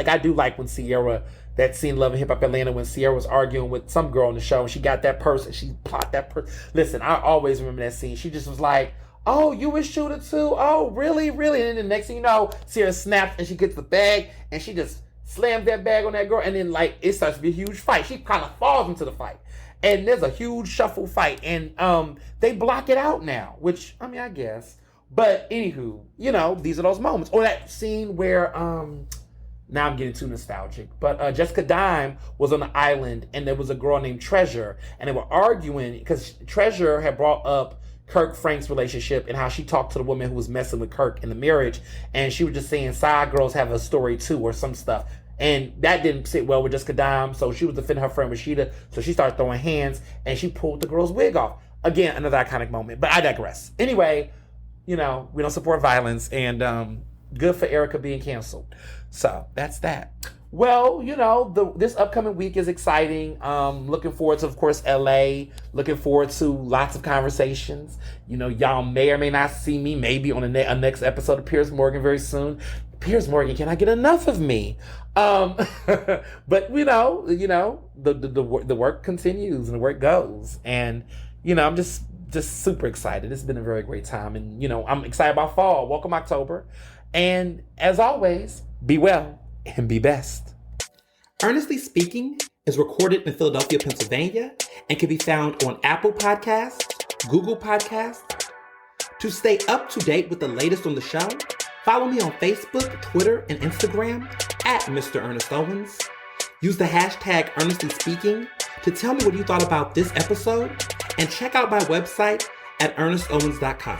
I do like when Sierra, that scene Love and Hip Hop Atlanta, when Sierra was arguing with some girl on the show and she got that purse and she plot that purse. Listen, I always remember that scene. She just was like, oh, you a shooter too? Oh, really? And then the next thing you know, Sierra snaps and she gets the bag and she just slams that bag on that girl. And then it starts to be a huge fight. She kind of falls into the fight. And there's a huge shuffle fight. And they block it out now, which, I guess. But anywho, these are those moments. Or that scene where, now I'm getting too nostalgic, but Jessica Dime was on the island and there was a girl named Treasure. And they were arguing because Treasure had brought up Kirk Frank's relationship and how she talked to the woman who was messing with Kirk in the marriage. And she was just saying side girls have a story too or some stuff. And that didn't sit well with Jessica Dime. So she was defending her friend Rashida. So she started throwing hands and she pulled the girl's wig off. Again, another iconic moment, but I digress. Anyway, we don't support violence, and good for Erica being canceled. So that's that. Well, this upcoming week is exciting. Looking forward to, of course, LA. Looking forward to lots of conversations. Y'all may or may not see me maybe on a next episode of Piers Morgan very soon. Piers Morgan, can I get enough of me? But the work continues and the work goes, and I'm just super excited. It's been a very great time, and I'm excited about fall. Welcome October, and as always, be well and be best. Ernestly Speaking is recorded in Philadelphia, Pennsylvania, and can be found on Apple Podcasts, Google Podcasts. To stay up to date with the latest on the show, follow me on Facebook, Twitter, and Instagram at Mr. Ernest Owens. Use the hashtag Ernestly Speaking to tell me what you thought about this episode, and check out my website at ernestowens.com.